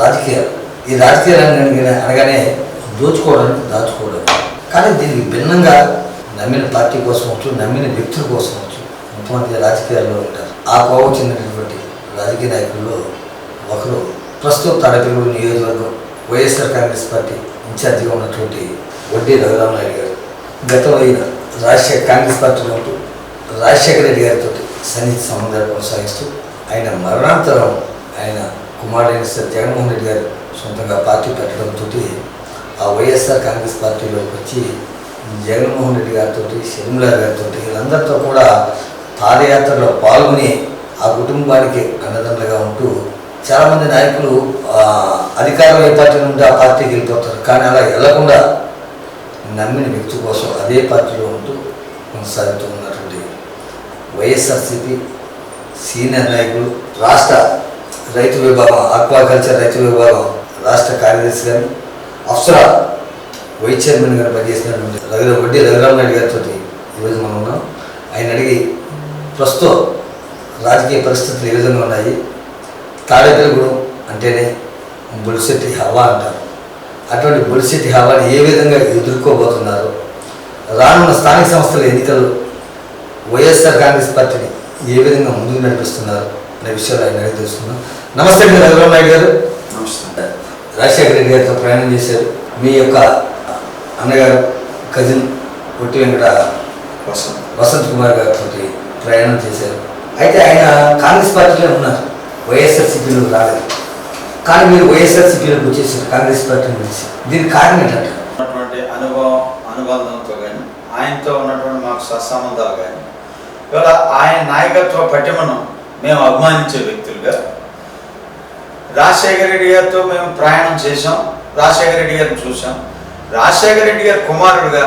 రాజకీయాలు. ఈ రాజకీయ రంగానికి అనగానే దాచుకోవడం. కానీ దీనికి భిన్నంగా నమ్మిన పార్టీ కోసం వచ్చు, నమ్మిన వ్యక్తుల కోసం వచ్చు కొంతమంది రాజకీయాల్లో ఉంటారు. ఆ కోవ చెందినటువంటి రాజకీయ నాయకుల్లో ఒకరు ప్రస్తుతం తాడేపల్లి నియోజకవర్గం వైఎస్ఆర్ కాంగ్రెస్ పార్టీ ఇన్ఛార్జిగా ఉన్నటువంటి వడ్డీ రఘురామనాయుడు గారు. గతంలో ఈయన కాంగ్రెస్ పార్టీలో ఉంటూ రాజశేఖర రెడ్డి గారితో సన్నిహిత సంబంధాలు కొనసాగిస్తూ ఆయన మరణాంతరం ఆయన కుమారుడైన జగన్మోహన్ రెడ్డి గారు సొంతంగా పార్టీ పెట్టడంతో ఆ వైఎస్ఆర్ కాంగ్రెస్ పార్టీలోకి వచ్చి జగన్మోహన్ రెడ్డి గారితో షర్మిల గారితో వీళ్ళందరితో కూడా పాదయాత్రలో పాల్గొని ఆ కుటుంబానికి అండదండగా ఉంటూ చాలామంది నాయకులు అధికారం ఏ పార్టీ నుండి ఆ పార్టీకి వెళ్ళిపోతారు. కానీ అలా వెళ్లకుండా నమ్మిన వ్యక్తి కోసం అదే పార్టీలో ఉంటూ కొనసాగుతూ ఉన్నటువంటి వైఎస్ఆర్సీపీ సీనియర్ నాయకులు, రాష్ట్ర రైతు విభాగం ఆక్వాకల్చర్ రైతు విభాగం రాష్ట్ర కార్యదర్శి గారు, అప్సరా వైస్ చైర్మన్ గారు పనిచేసినటువంటి వడ్డీ రఘురామనాయుడు గారితో ఈరోజు మనం ఉన్నాం. ఆయన అడిగి ప్రస్తుతం రాజకీయ పరిస్థితులు ఏ విధంగా ఉన్నాయి, తాడేపల్లిగూడెం అంటేనే బొలిశెట్టి హవా అంటారు, అటువంటి బొలిశెట్టి హవాని ఏ విధంగా ఎదుర్కోబోతున్నారు, రానున్న స్థానిక సంస్థల ఎన్నికలు వైఎస్ఆర్ కాంగ్రెస్ పార్టీని ఏ విధంగా ముందుకు నడిపిస్తున్నారు అనే విషయాలు ఆయన అడిగి తెలుసుకున్నాం. నమస్తే అండి రఘురామనాయుడు గారు. నమస్తే. రాజశేఖర రెడ్డి గారితో ప్రయాణం చేశారు. మీ యొక్క అన్నగారు కజిన్ పొట్టి వెంకట వసంత్ కుమార్ గారితో ప్రయాణం చేశారు. అయితే ఆయన కాంగ్రెస్ పార్టీలో ఉన్నారు, వైఎస్ఆర్సీపీలో రాలేదు. కానీ మీరు వైఎస్ఆర్సీపీలోకి వచ్చేసారు కాంగ్రెస్ పార్టీ నుంచి. దీనికి కారణం ఏంటంటే ఉన్నటువంటి అనుబంధంతో కానీ ఆయనతో ఉన్నటువంటి మాకు సత్సంబంధాలు కానీ ఇవాళ ఆయన నాయకత్వ పటిమను మేము అభిమానించే వ్యక్తులుగా రాజశేఖర రెడ్డి గారితో మేము ప్రయాణం చేసాం. రాజశేఖర రెడ్డి గారిని చూసాం. రాజశేఖర రెడ్డి గారి కుమారుడుగా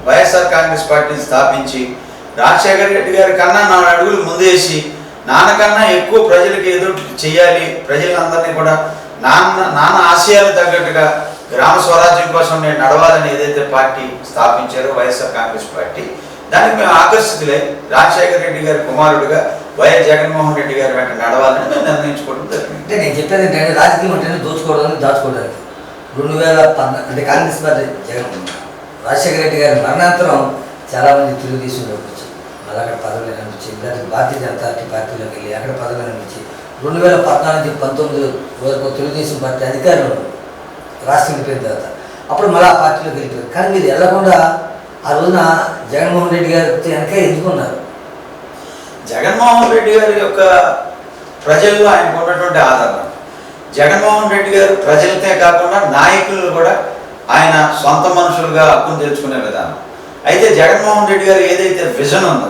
వైఎస్ఆర్ కాంగ్రెస్ పార్టీని స్థాపించి రాజశేఖర రెడ్డి గారి కన్నా 4 అడుగులు ముందేసి నాన్నకన్నా ఎక్కువ ప్రజలకు ఏదో చేయాలి, ప్రజలందరినీ కూడా నాన్న ఆశయాలు తగ్గట్టుగా గ్రామ స్వరాజ్యం కోసం నేను నడవాలని ఏదైతే పార్టీ స్థాపించారో వైఎస్ఆర్ కాంగ్రెస్ పార్టీ, దానికి మేము ఆకర్షితులై రాజశేఖర రెడ్డి గారి కుమారుడుగా వైఎస్ జగన్మోహన్ రెడ్డి గారి వెంట నడవాలని మేము నిర్ణయించుకోవడం జరిగింది. అంటే నేను చెప్పేది ఏంటంటే రాజకీయం అంటేనే దాచుకోవడానికి 2014 అంటే కాంగ్రెస్ పార్టీ రాజశేఖర రెడ్డి గారి మరణాంతరం చాలామంది తెలుగుదేశంలోకి వచ్చి మళ్ళీ అక్కడ పదవులు అనిపించి లేదా భారతీయ జనతా పార్టీలోకి వెళ్ళి అక్కడ పదవులు అనిపించి 2014-19 వరకు తెలుగుదేశం పార్టీ అధికారంలో రాష్ట్రం వెళ్ళిపోయిన తర్వాత అప్పుడు మళ్ళీ ఆ పార్టీలోకి వెళ్ళిపోయారు. కానీ మీరు వెళ్ళకుండా ఆ రోజున జగన్మోహన్ రెడ్డి గారి వెనక ఎందుకున్నారు? జగన్మోహన్ రెడ్డి గారి యొక్క ప్రజల్లో ఆయనకు ఉన్నటువంటి ఆదరణ, జగన్మోహన్ రెడ్డి గారు ప్రజలతో కాకుండా నాయకులను కూడా ఆయన సొంత మనుషులుగా హక్కును తెచ్చుకునే విధానం. అయితే జగన్మోహన్ రెడ్డి గారు ఏదైతే విజన్ ఉందో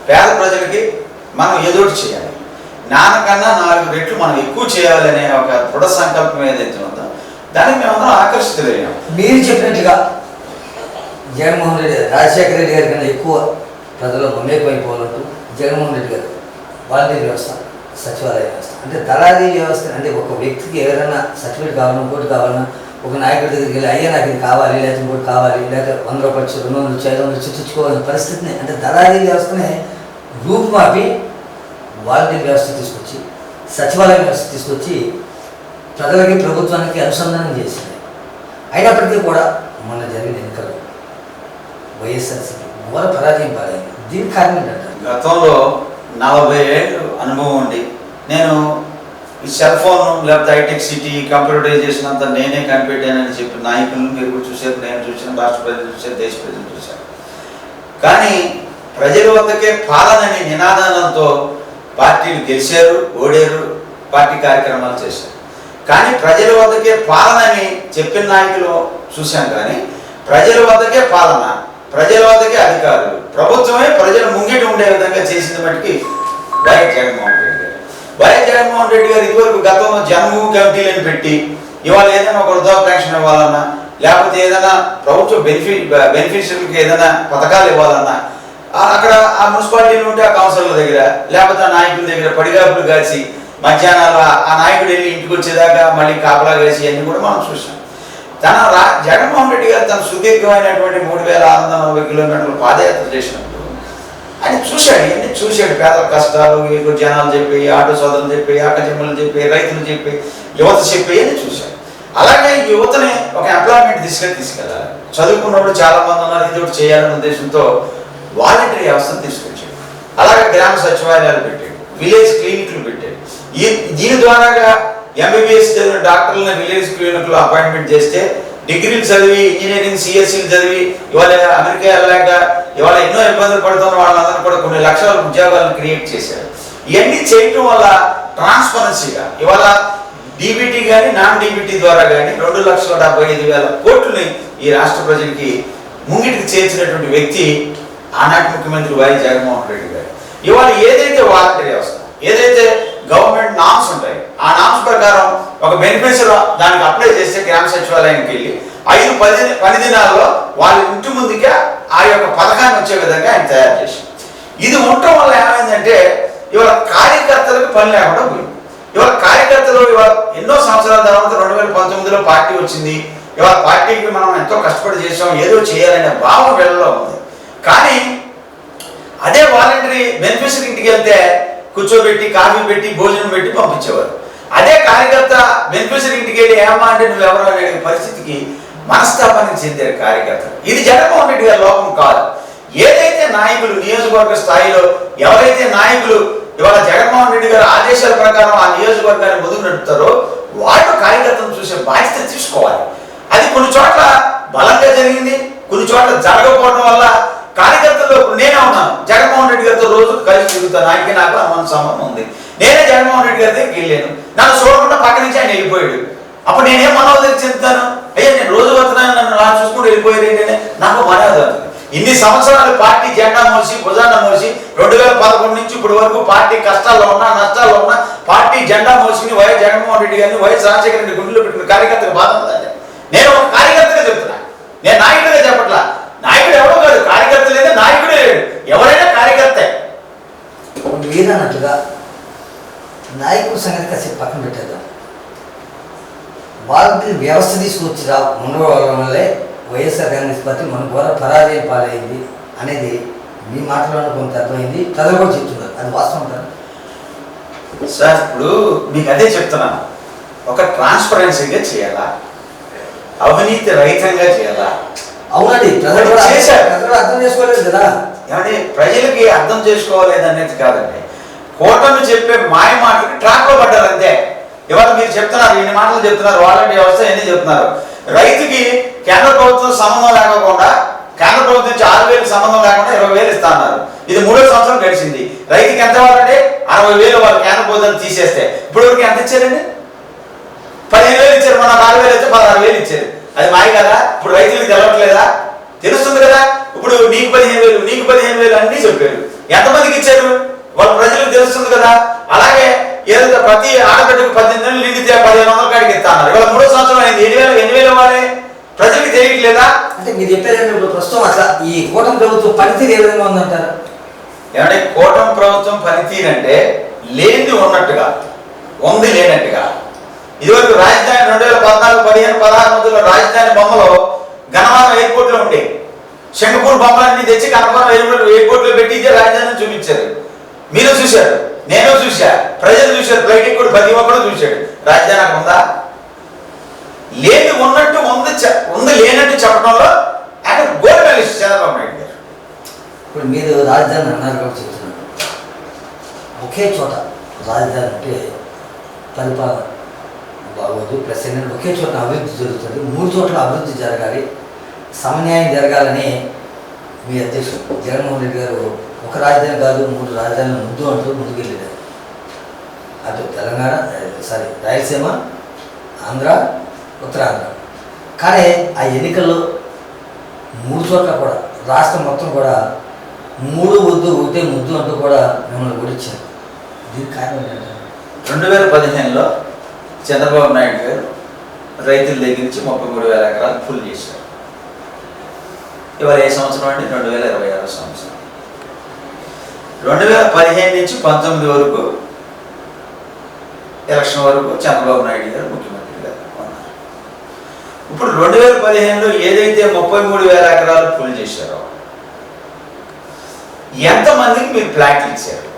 పేద ప్రజలకి మనం ఏదోటి చేయాలి, నాన్నకన్నా 4 రెట్లు మనం ఎక్కువ చేయాలనే ఒక దృఢ సంకల్పం ఏదైతే ఉందో దానికి మేమందరం ఆకర్షితులయ్యాం. మీరు చెప్పినట్టుగా జగన్మోహన్ రెడ్డి రాజశేఖర రెడ్డి గారి కన్నా ఎక్కువ ప్రజలు మమేకమైపోవాలంటూ జగన్మోహన్ రెడ్డి గారు వాలంటీర్ వ్యవస్థ, సచివాలయ వ్యవస్థ అంటే దళారీ వ్యవస్థ అంటే ఒక వ్యక్తికి ఎవరైనా సర్టిఫికేట్ కావాలన్నా ఇంకోటి కావాలన్నా ఒక నాయకుడి దగ్గరికి వెళ్ళి అయ్యా నాకు ఇది కావాలి లేకపోతే ఇంకోటి కావాలి లేకపోతే 100 రూపాయలు 200 500 తెచ్చుకోవాల్సిన పరిస్థితిని అంటే దళారీ వ్యవస్థనే రూపుమాపి వాలంటీర్ వ్యవస్థ తీసుకొచ్చి సచివాలయ వ్యవస్థ తీసుకొచ్చి ప్రజలకి ప్రభుత్వానికి అనుసంధానం చేసింది. అయినప్పటికీ కూడా మొన్న జరిగిన ఎన్నికల్లో వైఎస్ఆర్సీపీ ఘోర పరాజయం పాలైంది. దీనికి కారణం ఏంటంటే గతంలో 40 ఏళ్ళు అనుభవం ఉండి నేను ఈ సెల్ ఫోన్ లేకపోతే హైటెక్ సిటీ కంప్యూటరైజేషన్ అంతా నేనే కనిపెట్టానని చెప్పి నాయకులను మీరు కూడా చూశారు, నేను చూసాను, రాష్ట్ర ప్రజలు చూశారు, దేశ ప్రజలు చూశారు. కానీ ప్రజల వద్దకే పాలనని నినాదంతో పార్టీలు గెలిచారు, ఓడారు, పార్టీ కార్యక్రమాలు చేశారు. కానీ ప్రజల వద్దకే పాలనని చెప్పిన నాయకులు చూశాం. కానీ ప్రజల వద్దకే పాలన, ప్రజల వద్దకే అధికారులు, ప్రభుత్వమే ప్రజల ముంగిట ఉండే విధంగా చేసిన మటుకి వైఎస్ జగన్మోహన్ రెడ్డి గారు. వైఎస్ జగన్మోహన్ రెడ్డి గారు ఇదివరకు గతంలో జన్మభూమి కమిటీలను పెట్టి ఇవాళ ఏదైనా ఒక వృద్ధా పెన్షన్ ఇవ్వాలన్నా లేకపోతే ఏదైనా ప్రభుత్వ బెనిఫిషియరీకి ఏదైనా పథకాలు ఇవ్వాలన్నా అక్కడ ఆ మున్సిపాలిటీలు ఉంటే ఆ కౌన్సిలర్ల దగ్గర లేకపోతే ఆ నాయకుల దగ్గర పడిగాపులు కాసి మధ్యాహ్నాలు ఆ నాయకుడు వెళ్ళి ఇంటికి వచ్చేదాకా మళ్ళీ కాపలా కాసి అన్నీ కూడా మనం చూసాం. జగన్మోహన్ రెడ్డి గారు తన సుదీర్ఘమైనటువంటి 3640 కిలోమీటర్లు పాదయాత్ర చేసినప్పుడు ఆయన చూశాడు, ఇవన్నీ చూశాడు. పేదల కష్టాలు, జనాలు చెప్పి, ఆటో సోదరులు చెప్పి, అక్కచెమ్మలు చెప్పి, రైతులు చెప్పి యువత చెప్పేయని చూశాను. అలాగే యువతని ఒక ఎంప్లాయ్మెంట్ దిశగా తీసుకెళ్ళాలి. చదువుకున్నప్పుడు చాలా మంది ఉన్నారు, ఇది ఒకటి చేయాలనే ఉద్దేశంతో వాలంటరీ వ్యవస్థను తీసుకొచ్చాడు. అలాగే గ్రామ సచివాలయాలు పెట్టాడు, విలేజ్ క్లినిక్లు పెట్టాడు. దీని ద్వారాగా ఎంబీబీఎస్ చదివిన డాక్టర్లను విలేజ్ క్లినిక్లో అపాయింట్మెంట్ చేస్తే డిగ్రీలు చదివి ఇంజనీరింగ్ సిఎస్సీలు చదివి ఇవాళ అమెరికా వెళ్ళాక ఇవాళ ఎన్నో ఇబ్బందులు పడుతున్న వాళ్ళందరూ కూడా కొన్ని లక్షల ఉద్యోగాలను క్రియేట్ చేశారు. ఇవన్నీ చేయటం వల్ల ట్రాన్స్పరెన్సీగా ఇవాళ డీబీటీ కానీ నాన్ డీబీటీ ద్వారా కానీ 2,75,000 కోట్లని ఈ రాష్ట్ర ప్రజలకి ముంగిటికి చేర్చినటువంటి వ్యక్తి ఆనాటి ముఖ్యమంత్రి వైఎస్ జగన్మోహన్ రెడ్డి గారు. ఇవాళ ఏదైతే వాలంటరీ వ్యవస్థ, ఏదైతే గవర్నమెంట్ నామ్స్ ఉంటాయి, ఆ నామ్స్ ప్రకారం ఒక బెనిఫిషియరీ దానికి అప్లై చేస్తే గ్రామ సచివాలయానికి వెళ్ళి 5-10 దినాల్లో వాళ్ళ ఇంటి ముందుకే ఆ యొక్క పథకాన్ని వచ్చే విధంగా ఆయన తయారు చేశారు. ఇది ఉండటం వల్ల ఏమైందంటే ఇవాళ కార్యకర్తలకు పని లేకుండా పోయింది. ఇవాళ కార్యకర్తలు ఇవాళ ఎన్నో సంవత్సరాల తర్వాత 2019లో పార్టీ వచ్చింది. ఇవాళ పార్టీకి మనం ఎంతో కష్టపడి చేసాం, ఏదో చేయాలనే భావం వీళ్ళలో ఉంది. కానీ అదే వాలంటరీ బెనిఫిషియరీ ఇంటికి వెళ్తే కూర్చోబెట్టి కాఫీ పెట్టి భోజనం పెట్టి పంపించేవారు. అదే కార్యకర్త బెనిఫిషియరీ ఇంటికి వెళ్ళి ఏమా అంటే నువ్వెవరో అనే పరిస్థితికి మనస్తాపానికి చెందారు కార్యకర్తలు. ఇది జగన్మోహన్ రెడ్డి గారి లోపం కాదు. ఏదైతే నాయకులు నియోజకవర్గ స్థాయిలో ఎవరైతే నాయకులు ఇవాళ జగన్మోహన్ రెడ్డి గారి ఆదేశాల ప్రకారం ఆ నియోజకవర్గాన్ని ముందుకు నడుపుతారో వాళ్ళు కార్యకర్తలను చూసే బాధ్యత తీసుకోవాలి. అది కొన్ని చోట్ల బలంగా జరిగింది, కొన్ని చోట్ల జరగకపోవడం వల్ల కార్యకర్తలు నేనే ఉన్నాను, జగన్మోహన్ రెడ్డి గారితో రోజు కలిసి తిరుగుతాను, ఆయనకి నాకు అనుమాన సంబంధం ఉంది. నేనే జగన్మోహన్ రెడ్డి గారి దగ్గరికి వెళ్ళాను, నన్ను చూడకుండా పక్క నుంచి ఆయన వెళ్ళిపోయాడు. అప్పుడు నేనేం మనోదరికి చెందుతాను? అయ్యా నేను రోజు వస్తున్నాను, నన్ను నా చూసుకుంటూ వెళ్ళిపోయాడు ఏంటంటే నాకు మనోదం. ఇన్ని సంవత్సరాలు పార్టీ జెండా మోసి భుజాన్న మోసి 2011 నుంచి ఇప్పటి వరకు పార్టీ కష్టాల్లో ఉన్నా నష్టాల్లో ఉన్నా పార్టీ జెండా మోసుకుని వైఎస్ జగన్మోహన్ రెడ్డి గారిని వైఎస్ రాజశేఖర రెడ్డి గుండెలో పెట్టిన కార్యకర్తకు బాధ ఉందండి. నేను ఒక కార్యకర్తగా చెప్తున్నా, నేను నాయకుడిగా చెప్పట్లా. నాయకుడు ఎవరో కాదు, కార్యకర్త లేదా నాయకుడే లేడు, ఎవరైనా కార్యకర్తే. వీరన్నట్టుగా నాయకుడు సంగతి కాసేపు పక్కన పెట్టేద్దాం. వాళ్ళకి వ్యవస్థ తీసుకొచ్చి ఉండడం వల్లే వైఎస్ఆర్ కాంగ్రెస్ పార్టీ మన ద్వారా పరాజయం పాలైంది అనేది మీ మాటలోనే కొంత అర్థమైంది, ప్రజలు కూడా చెప్తున్నారు. అది వాస్తవం కదా సార్? ఇప్పుడు మీకు అదే చెప్తున్నాను, ఒక ట్రాన్స్పరెన్సీగా చేయాలా, అవినీతి రహితంగా చేయాలా. అవునండి, ప్రజలు కూడా చేశారు, ప్రజలు అర్థం చేసుకోలేదు కదా. ఏమంటే ప్రజలకి అర్థం చేసుకోలేదు అనేది కాదండి, కూటమి చెప్పే మాయ మాటలకి ట్రాక్లో పడ్డారు అంతే. ఇవాళ మీరు చెప్తున్నారు, ఇన్ని మాటలు చెప్తున్నారు, వాలంటీ వ్యవస్థ ఎన్ని చెప్తున్నారు. రైతుకి కేంద్ర ప్రభుత్వం సంబంధం లేకుండా, కేంద్ర ప్రభుత్వం నుంచి 6,000 సంబంధం లేకుండా 20,000 ఇస్తా అన్నారు. ఇది 3వ సంవత్సరం గడిచింది. రైతుకి ఎంత ఇవ్వాలంటే 60,000 వాళ్ళు కేంద్ర ప్రభుత్వం తీసేస్తే ఇప్పుడు వరకు ఎంత ఇచ్చారండి? 15,000 ఇచ్చారు, మన 4,000 ఇచ్చి 16,000 ఇచ్చారు. అది మాయ కదా. ఇప్పుడు రైతులకు తెలవట్లేదా? తెలుస్తుంది కదా. ఇప్పుడు నీకు 15,000 నీకు 15,000 అన్నీ చెప్పారు. ఎంతమందికి ఇచ్చారు వాళ్ళ ప్రజలకు తెలుస్తుంది కదా. అలాగే ఏదైతే ప్రతి ఆడబిడ్డకు 18 నెలలు నిండితే 1,500 కాడికి ఇస్తా అన్నారు. ఇవాళ 3వ సంవత్సరం అయింది, 8,000 ఇవ్వాలి. ప్రజలకు తెలియట్లేదా? అంటే మీరు చెప్పారంటే ఇప్పుడు ప్రస్తుతం అట్లా ఈ కూటమి ప్రభుత్వం పనితీరు ఏ విధంగా ఉందంటారు? ఏమంటే కూటమి ప్రభుత్వం పనితీరు అంటే లేనిది ఉన్నట్టుగా, ఉంది లేనట్టుగా. ఇదివరకు రాజధాని 2014, 15, 16 మధ్యలో రాజధాని బొమ్మలో గన్నవరం ఎయిర్పోర్ట్లో ఉండే శంఖపూర్ బొమ్మలన్నీ తెచ్చి గన్నవరం ఎయిర్పోర్ట్లో పెట్టి ఇదే రాజధానిని చూపించారు. మీరు చూశారు, నేను చూశా, ప్రజలు చూశారు, ఫ్లైట్ కూడా ప్రతి ఒక్కరు చూశాడు. రాజధాని అక్కడ ఉందా? లేదు ఉన్నట్టు ఉంది లేనట్టు చెప్పడంలో ఆయన గోల్డ్ మెడలిస్ట్ చంద్రబాబు నాయుడు గారు. ఇప్పుడు మీరు రాజధాని అన్నారు కాబట్టి చెప్తున్నారు, ఒకే చోట రాజధాని అంటే పరిపాలన బాగోదు. ప్లస్ ఏంటంటే ఒకే చోట అభివృద్ధి జరుగుతుంది, 3 చోట్ల అభివృద్ధి జరగాలి, సమన్యాయం జరగాలని మీ అధ్యక్షుడు జగన్మోహన్ రెడ్డి గారు ఒక రాజధాని కాదు 3 రాజధానులు ముద్దు అంటూ ముందుకెళ్ళారు. అటు తెలంగాణ, రాయలసీమ, ఆంధ్ర, ఉత్తరాంధ్ర. కానీ ఆ ఎన్నికల్లో 3 చోట్ల కూడా రాష్ట్రం మొత్తం కూడా 3 వద్దు 1 ముద్దు అంటూ కూడా మిమ్మల్ని ఓడించారు. దీనికి కారణం ఏంటంటే 2015లో చంద్రబాబు నాయుడు గారు రైతుల దగ్గర నుంచి 33,000 ఎకరాలు ఫుల్ చేశారు. ఇవాళ ఏ సంవత్సరం అంటే 2026 సంవత్సరం. 2015 నుంచి 19 వరకు ఎలక్షన్ వరకు చంద్రబాబు నాయుడు గారు ముఖ్యమంత్రిగా ఉన్నారు. ఇప్పుడు 2015లో ఏదైతే 33,000 ఎకరాలు ఫుల్ చేశారో ఎంతమందికి మీరు ప్లాట్లు ఇచ్చారు,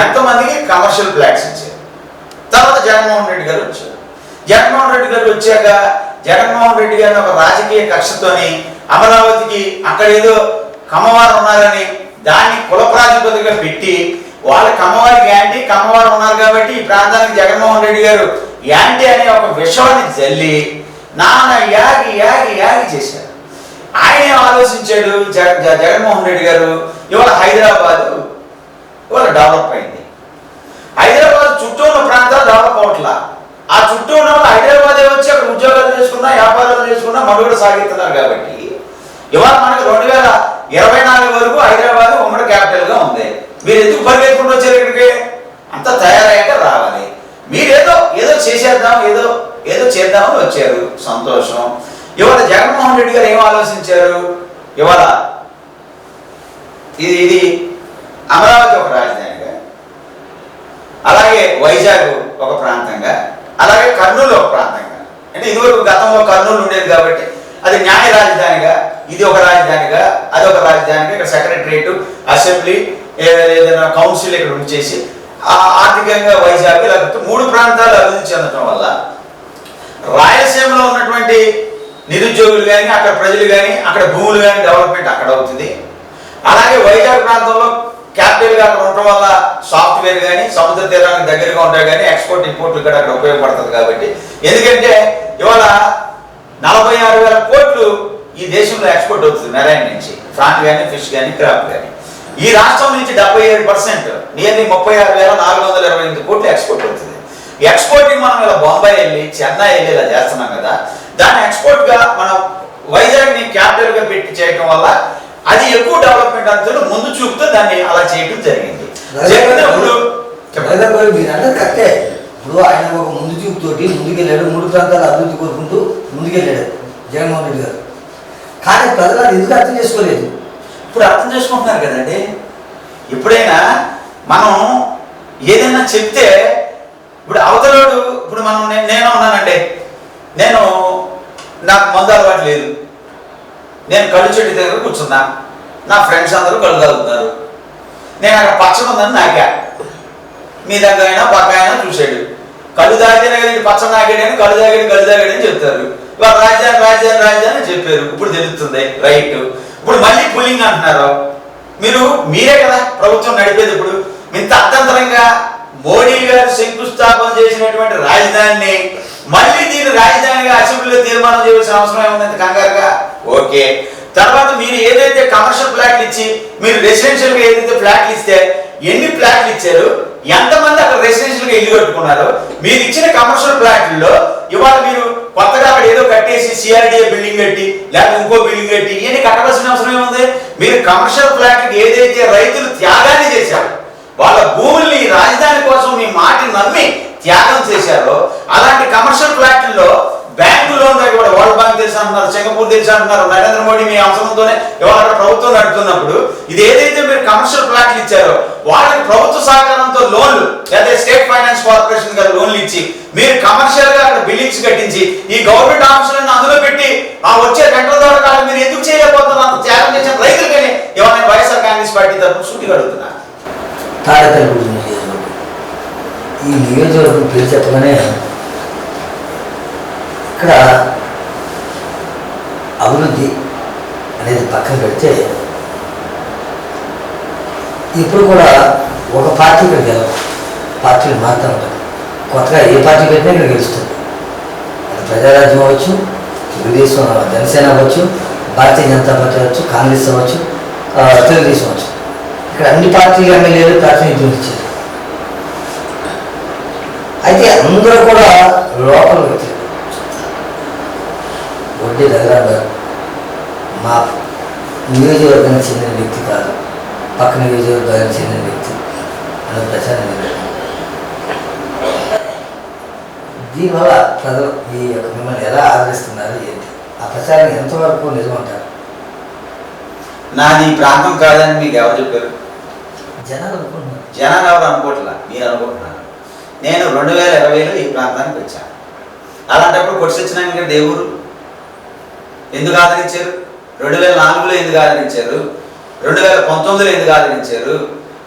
ఎంతమందికి కమర్షియల్ ప్లాట్స్ ఇచ్చారు? తర్వాత జగన్మోహన్ రెడ్డి గారు వచ్చారు. జగన్మోహన్ రెడ్డి గారు వచ్చాక జగన్మోహన్ రెడ్డి గారిని ఒక రాజకీయ కక్షతోని అమరావతికి అక్కడ ఏదో కమ్మవారు ఉన్నారని దాన్ని కుల ప్రాతిపదికగా పెట్టి వాళ్ళ కమ్మవారికి యాంటీ కమ్మవారు ఉన్నారు కాబట్టి ఈ ప్రాంతానికి జగన్మోహన్ రెడ్డి గారు యాంటీ అనే ఒక విషయాన్ని జల్లి నాన్న యాగి యాగి యాగి చేశారు. ఆయన ఆలోచించాడు జగన్మోహన్ రెడ్డి గారు ఇవాళ హైదరాబాదు ఇవాళ డెవలప్ అయింది. హైదరాబాద్ చుట్టూ ఉన్న ప్రాంతాలు డెవలప్ అవట్లా. ఆ చుట్టూ ఉన్న వాళ్ళు హైదరాబాద్ వచ్చి అక్కడ ఉద్యోగాలు చేసుకున్నా వ్యాపారాలు చేసుకున్నా మనుగడ సాగిస్తున్నారు కాబట్టి ఇవాళ మనకు 2024 వరకు హైదరాబాద్ ఉమ్మడి క్యాపిటల్గా ఉంది. మీరు ఎందుకు పరిగెత్తుకుంటూ వచ్చారు ఇక్కడికి? అంతా తయారయ్యాక రావాలి. మీరేదో ఏదో చేసేద్దాం ఏదో చేద్దామని వచ్చారు, సంతోషం. ఇవాళ జగన్మోహన్ రెడ్డి గారు ఏం ఆలోచించారు? ఇవాళ ఇది అమరావతి ఒక రాజధానిగా, అలాగే వైజాగ్ ఒక ప్రాంతంగా, అలాగే కర్నూలు ఒక ప్రాంతంగా. అంటే ఇదివరకు గతంలో కర్నూలు ఉండేది కాబట్టి అది న్యాయ రాజధానిగా, ఇది ఒక రాజధానిగా, అదొక రాజధానిగా. ఇక్కడ సెక్రటరియట్, అసెంబ్లీ, ఏదైనా కౌన్సిల్ ఇక్కడ ఉంచేసి ఆర్థికంగా వైజాగ్ ఇలా 3 ప్రాంతాలు అభివృద్ధి చెందడం వల్ల రాయలసీమలో ఉన్నటువంటి నిరుద్యోగులు కానీ అక్కడ ప్రజలు కానీ అక్కడ భూములు కానీ డెవలప్మెంట్ అక్కడ అవుతుంది. అలాగే వైజాగ్ ప్రాంతంలో క్యాపిటల్గా అక్కడ ఉండటం వల్ల సాఫ్ట్వేర్ కానీ సముద్ర తీరానికి దగ్గరగా ఉంటాయి కానీ ఎక్స్పోర్ట్ ఇంపోర్ట్లు కూడా అక్కడ ఉపయోగపడుతుంది. కాబట్టి ఎందుకంటే ఇవాళ 46,000 కోట్లు ఈ దేశంలో ఎక్స్పోర్ట్ అవుతుంది మెరైన్ నుంచి, ఫ్రాన్ కానీ ఫిష్ కానీ క్రాప్ కానీ. ఈ రాష్ట్రం నుంచి 77% నియర్లీ 36,428 కోట్లు ఎక్స్పోర్ట్ అవుతుంది. ఎక్స్పోర్టింగ్ మనం ఇలా బొంబాయి వెళ్ళి చెన్నై వెళ్ళి ఇలా చేస్తున్నాం కదా, దాన్ని ఎక్స్పోర్ట్గా మనం వైజాగ్ని క్యాపిటల్గా పెట్టి చేయడం వల్ల అది ఎక్కువ డెవలప్మెంట్ అంతా ముందు చూపుతూ దాన్ని అలా చేయడం జరిగింది. కరెక్టే. ఇప్పుడు ఆయన ఒక ముందు చూపుతోటి ముందుకెళ్ళాడు, 3 ప్రాంతాల అభివృద్ధి కోరుకుంటూ ముందుకెళ్ళాడు జగన్మోహన్ రెడ్డి గారు. కానీ ప్రజలు అది ఎందుకు అర్థం చేసుకోలేదు? ఇప్పుడు అర్థం చేసుకుంటున్నారు కదండి. ఎప్పుడైనా మనం ఏదైనా చెప్తే ఇప్పుడు అవతలోడు ఇప్పుడు మనం నేను ఉన్నానండి, నాకు మందు అలవాటు లేదు, నేను కళ్ళు చెట్టు దగ్గర కూర్చున్నా, నా ఫ్రెండ్స్ అందరూ కళ్ళు తాగుతున్నారు, నేను అక్కడ పచ్చడి ఉందని నాకా, మీ దగ్గర అయినా పక్క అయినా చూసాడు, కళ్ళు తాగితేనే కదా పచ్చడి నాగాడని కళ్ళు తాగాడని చెప్తారు. ఇవాళ రాజధాని అని చెప్పారు, ఇప్పుడు తెలుస్తుంది రైట్. ఇప్పుడు మళ్ళీ పుల్లింగ్ అంటున్నారు. మీరే కదా ప్రభుత్వం నడిపేది. ఇప్పుడు ఇంత అర్థంతరంగా మోడీ గారు శంకుస్థాపన చేసినటువంటి రాజధానిని మళ్ళీ దీన్ని రాజధానిగా అసెంబ్లీలో తీర్మానం చేయాల్సిన అవసరం ఏముంది కంగారుగా? ఓకే. తర్వాత మీరు ఏదైతే కమర్షియల్ ఫ్లాట్లు ఇచ్చి మీరు రెసిడెన్షియల్గా ఏదైతే ఫ్లాట్లు ఇస్తే ఎన్ని ఫ్లాట్లు ఇచ్చారు, ఎంతమంది అక్కడ రెసిడెన్షియల్గా ఇల్లు కట్టుకున్నారు, మీరు ఇచ్చిన కమర్షియల్ ఫ్లాట్లలో ఇవాళ మీరు కొత్తగా అక్కడ ఏదో కట్టేసి సిఆర్డీఏ బిల్డింగ్ కట్టి లేకపోతే ఇంకో బిల్డింగ్ కట్టి ఇవన్నీ కట్టవలసిన అవసరం ఏముంది? మీరు కమర్షియల్ ఫ్లాట్కి ఏదైతే రైతులు త్యాగాన్ని చేశారు, వాళ్ళ భూముల్ని రాజధాని కోసం మీ మాటని నమ్మి త్యాగం చేశారో అలాంటి కమర్షియల్ ఫ్లాట్లలో బ్యాంకు లోన్ దగ్గర కూడా వరల్డ్ బ్యాంక్ తెలుసు అంటున్నారు, సింగపూర్ తెలుసు అంటున్నారు. నరేంద్ర మోడీ మీ అవసరంతోనే ఇవాళ అక్కడ ప్రభుత్వం నడుపుతున్నప్పుడు ఇది ఏదైతే మీరు కమర్షియల్ ఫ్లాట్లు ఇచ్చారో వాళ్ళకి ప్రభుత్వ సహకారంతో లోన్లు లేదా స్టేట్ ఫైనాన్స్ కార్పొరేషన్ గారు లోన్లు ఇచ్చి మీరు కమర్షియల్ గా అక్కడ బిల్డింగ్స్ కట్టించి ఈ గవర్నమెంట్ ఆఫీసులను అందులో పెట్టి ఆ వచ్చే రెంటల ద్వారా మీరు ఎందుకు చేయలేకపోతున్నారు? అంత త్యాగం చేసిన రైతులకని ఏమైనా వైఎస్ఆర్ కాంగ్రెస్ పార్టీ తరఫున సూటిగా అడుగుతున్నా. ఈ నియోజకవర్గం పేరు చెప్పగానే ఇక్కడ అభివృద్ధి అనేది పక్కన పెడితే ఇప్పుడు కూడా ఒక పార్టీ ఇక్కడ గెలవు, పార్టీలు మారుతూ ఉంటాయి. కొత్తగా ఏ పార్టీ పెట్టినా ఇక్కడ గెలుస్తుంది. అది ప్రజారాజ్యం అవ్వచ్చు, తెలుగుదేశం జనసేన అవ్వచ్చు, భారతీయ జనతా పార్టీ అవ్వచ్చు, కాంగ్రెస్ అవ్వచ్చు, తెలుగుదేశం అవ్వచ్చు. ఇక్కడ అన్ని పార్టీలు ఎమ్మెల్యేలు ప్రాతినిధ్యం ఇచ్చారు. అయితే అందరూ కూడా లోపల వ్యక్తులు. వడ్డీ దగ్గర మా నియోజకవర్గానికి చెందిన వ్యక్తి కాదు, పక్క నియోజకవర్గానికి చెందిన వ్యక్తి అనే ప్రచారం జరిగింది. దీనివల్ల ప్రజలు ఈ యొక్క మిమ్మల్ని ఎలా ఆదరిస్తున్నారు ఏంటి? ఆ ప్రచారం ఎంతవరకు నిజమంటారు? నాది ఈ ప్రాంతం కాదని మీకు ఎవరు చెప్పారు? జనాలు అనుకుంటున్నారు. జనాలు ఎవరు అనుకోవట్లా, మీరు అనుకుంటున్నారు. నేను 2020లో ఈ ప్రాంతానికి వచ్చాను. అలాంటప్పుడు కొట్టి సత్యనారాయణ గారు దేవుడు ఎందుకు ఆదరించారు? 2004లో ఎందుకు ఆదరించారు? 2019లో ఎందుకు ఆదరించారు?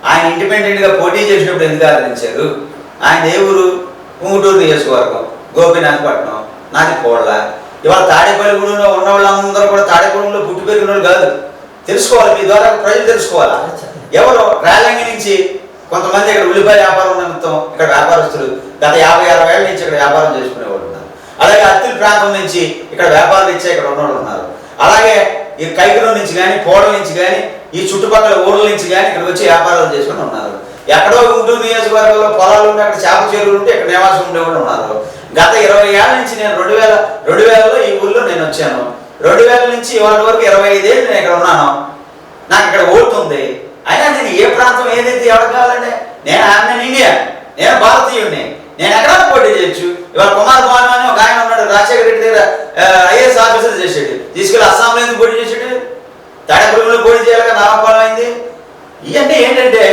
ఆయన ఇండిపెండెంట్గా పోటీ చేసినప్పుడు ఎందుకు ఆదరించారు? ఆయన దేవుడు పుంగుటూరు నియోజకవర్గం. గోపీనాథపట్నం, నాది కోళ్ళ. ఇవాళ తాడేపల్లిగూడెంలో ఉన్న వాళ్ళందరూ కూడా తాడేపల్లిగూడెంలో పుట్టి పెరిగిన వాళ్ళు కాదు. తెలుసుకోవాలి, మీ ద్వారా ప్రజలు తెలుసుకోవాలా. ఎవరో రేలంగి నుంచి కొంతమంది ఇక్కడ ఉల్లిపాయ వ్యాపారం నిమిత్తం ఇక్కడ వ్యాపారస్తులు గత 50-60 ఏళ్ళ నుంచి ఇక్కడ వ్యాపారం చేసుకునే వాళ్ళు ఉన్నారు. అలాగే అత్తిలి ప్రాంతం నుంచి ఇక్కడ వ్యాపారాలు ఇచ్చే ఇక్కడ ఉన్నవాళ్ళు ఉన్నారు. అలాగే ఈ కైకలూరు నుంచి కానీ, పోడల నుంచి కానీ, ఈ చుట్టుపక్కల ఊర్ల నుంచి కానీ ఇక్కడ వచ్చి వ్యాపారాలు చేసుకుని ఉన్నారు. ఎక్కడో గుంటూరు నియోజకవర్గంలో పొలాలు ఉంటే అక్కడ చేప చెరువులు ఉంటే ఇక్కడ నివాసం ఉండేవాళ్ళు ఉన్నారు. గత 20 ఏళ్ళ నుంచి నేను 2000లో ఈ ఊళ్ళో నేను వచ్చాను. 2000 నుంచి ఇవాళ వరకు 25 ఏళ్ళు నేను ఇక్కడ ఉన్నాను. నాకు ఇక్కడ ఓటు ఉంది. అయినా నేను ఏ ప్రాంతం ఏదైతే ఎవరికి కావాలంటే నేను ఇండియా, నేను భారతీయుడిని, నేను ఎక్కడ పోటీ చేయొచ్చు. ఇవాళ కుమార్ స్వామి అని ఒక ఆయన ఉన్నాడు, రాజశేఖర రెడ్డి దగ్గర ఐఏఎస్ ఆఫీసర్ చేసాడు, తీసుకెళ్ళి అస్సాంలో ఎందుకు పోటీ చేసాడు, తాడేపల్లిలో పోటీ చేయాలి, నామపాలం అయింది. ఇవన్నీ ఏంటంటే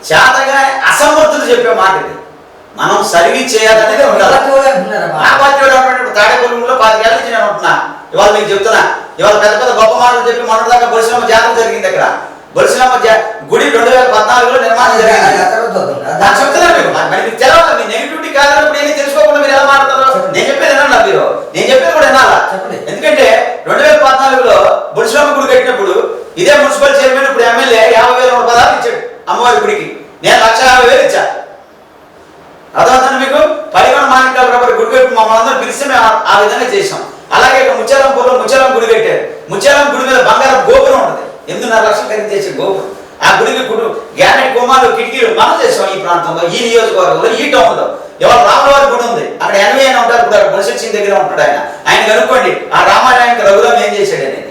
చేతగా అసమర్థులు చెప్పే మాట ఇది. మనం సర్వీస్ చేయాలనేది ఉండాలి. ఆ పార్టీ తాడేపల్లిలో 5 ఏళ్ళ నుంచి నేను ఉంటున్నా. ఇవాళ మీకు చెప్తున్నా, ఇవాళ పెద్ద పెద్ద గొప్ప మాటలు చెప్పి మొన్న దాకా బొలిసినమ్మ జాతర జరిగింది. అక్కడ బొలిసినమ్మ గుడి 2014లో నిర్మాణం జరిగింది. మీకు తెలవాలి, మీ నెగిటివిటీ కాదన్నప్పుడు ఏమి తెలుసుకోకుండా మీరు ఎలా మాట్లాడతారు? నేను చెప్పేది వినాలా మీరు? నేను చెప్పేది కూడా వినాలా? ఎందుకంటే 2014లో బొలిసినమ్మ గుడి కట్టినప్పుడు ఇదే మున్సిపల్ చైర్మన్ ఇప్పుడు ఎమ్మెల్యే 50,000 పదాలు ఇచ్చాడు అమ్మవారి గుడికి. నేను 1,50,000 ఇచ్చా. అర్థమవుతుంది మీకు? పరిగణ మాణిక్యాల రబ్బర్ గుడి కట్టి మమ్మల్ని అందరూ పిలిస్తే మేము ఆ విధంగా చేసాం. అలాగే ముత్యాలంపూర్లో ముత్యాలం గుడి కట్టారు. ముత్యాలం గుడి మీద బంగారం గోపురం ఉంటుంది, 8.5 లక్షలు ఖరీదు చేసే గోపురం. ఆ గుడికి గ్యానెట్ గుమ్మాలు, కిటికీలు మనం చేసాం. ఈ ప్రాంతంలో, ఈ నియోజకవర్గంలో, ఈ టౌన్ లో ఎవరు రాములవారి గుడి ఉంది, అక్కడ 80 అయినా ఉంటారు. ఇప్పుడు బొలిశెట్టి దగ్గర ఉంటాడు ఆయన కనుక్కోండి ఆ రామాయణానికి రఘురామ్ ఏం చేశాడు అనేది.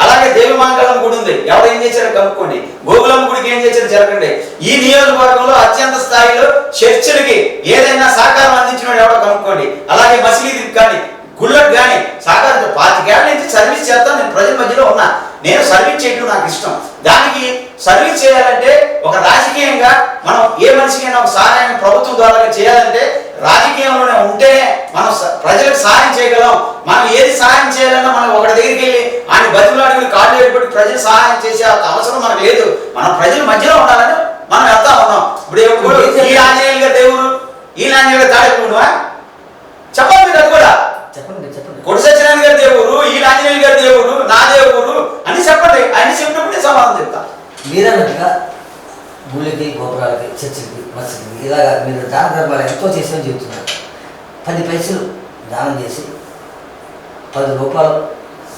అలాగే దేవి మంగళం గుడి ఉంది, ఎవరు ఏం చేశారో కనుక్కోండి. గోకులం గుడికి ఏం చేశారో జరగండి. ఈ నియోజకవర్గంలో అత్యంత స్థాయిలో చర్చిలకి ఏదైనా సహకారం అందించిన ఎవరో కనుక్కోండి. అలాగే మసీదుకి కానీ, గుళ్ళకు కానీ సహకారం 25 ఏళ్ళ నుంచి సర్వీస్ చేస్తాను. నేను ప్రజల మధ్యలో ఉన్నా. నేను సర్వీస్ చేయడం నాకు ఇష్టం. దానికి సర్వీస్ చేయాలంటే ఒక రాజకీయంగా మనం ఏ మనిషికైనా ఒక సహాయం ప్రభుత్వం ద్వారా చేయాలంటే రాజకీయంలోనే ఉంటేనే మనం ప్రజలకు సహాయం చేయగలం. మనం ఏది సహాయం చేయాలన్నా మనం ఒకటి దగ్గరికి వెళ్ళి ఆయన బతిమలాడుకుని కాళ్ళు ఏర్పడి ప్రజలు సహాయం చేసే అవసరం మనకు లేదు. మనం ప్రజల మధ్యలో ఉండాలని మనం వెళ్తా ఉన్నాం. ఇప్పుడు ఈ ఆంజనేయులు గారి దేవుడు, ఈ ఆంజనేయులు గారి తాడేపూడువా చెప్పండి. మీరు అది కూడా కొడు సత్యనారాయణ గారి దేవుడు, ఈ ఆంజనేయులు గారి దేవుడు, నా దేవుడు అని చెప్పండి. అన్ని చెప్పినప్పుడు నేను సమాధానం చెప్తా. మీరన్నట్టుగా గుళ్ళకి, గోపురాలకి, చర్చికి, మసీదుకి ఇలాగా మీరు దాన ధర్మాలు ఎంతో చేసామని చెప్తున్నారు. 10 పైసలు దానం చేసి 10 రూపాయలు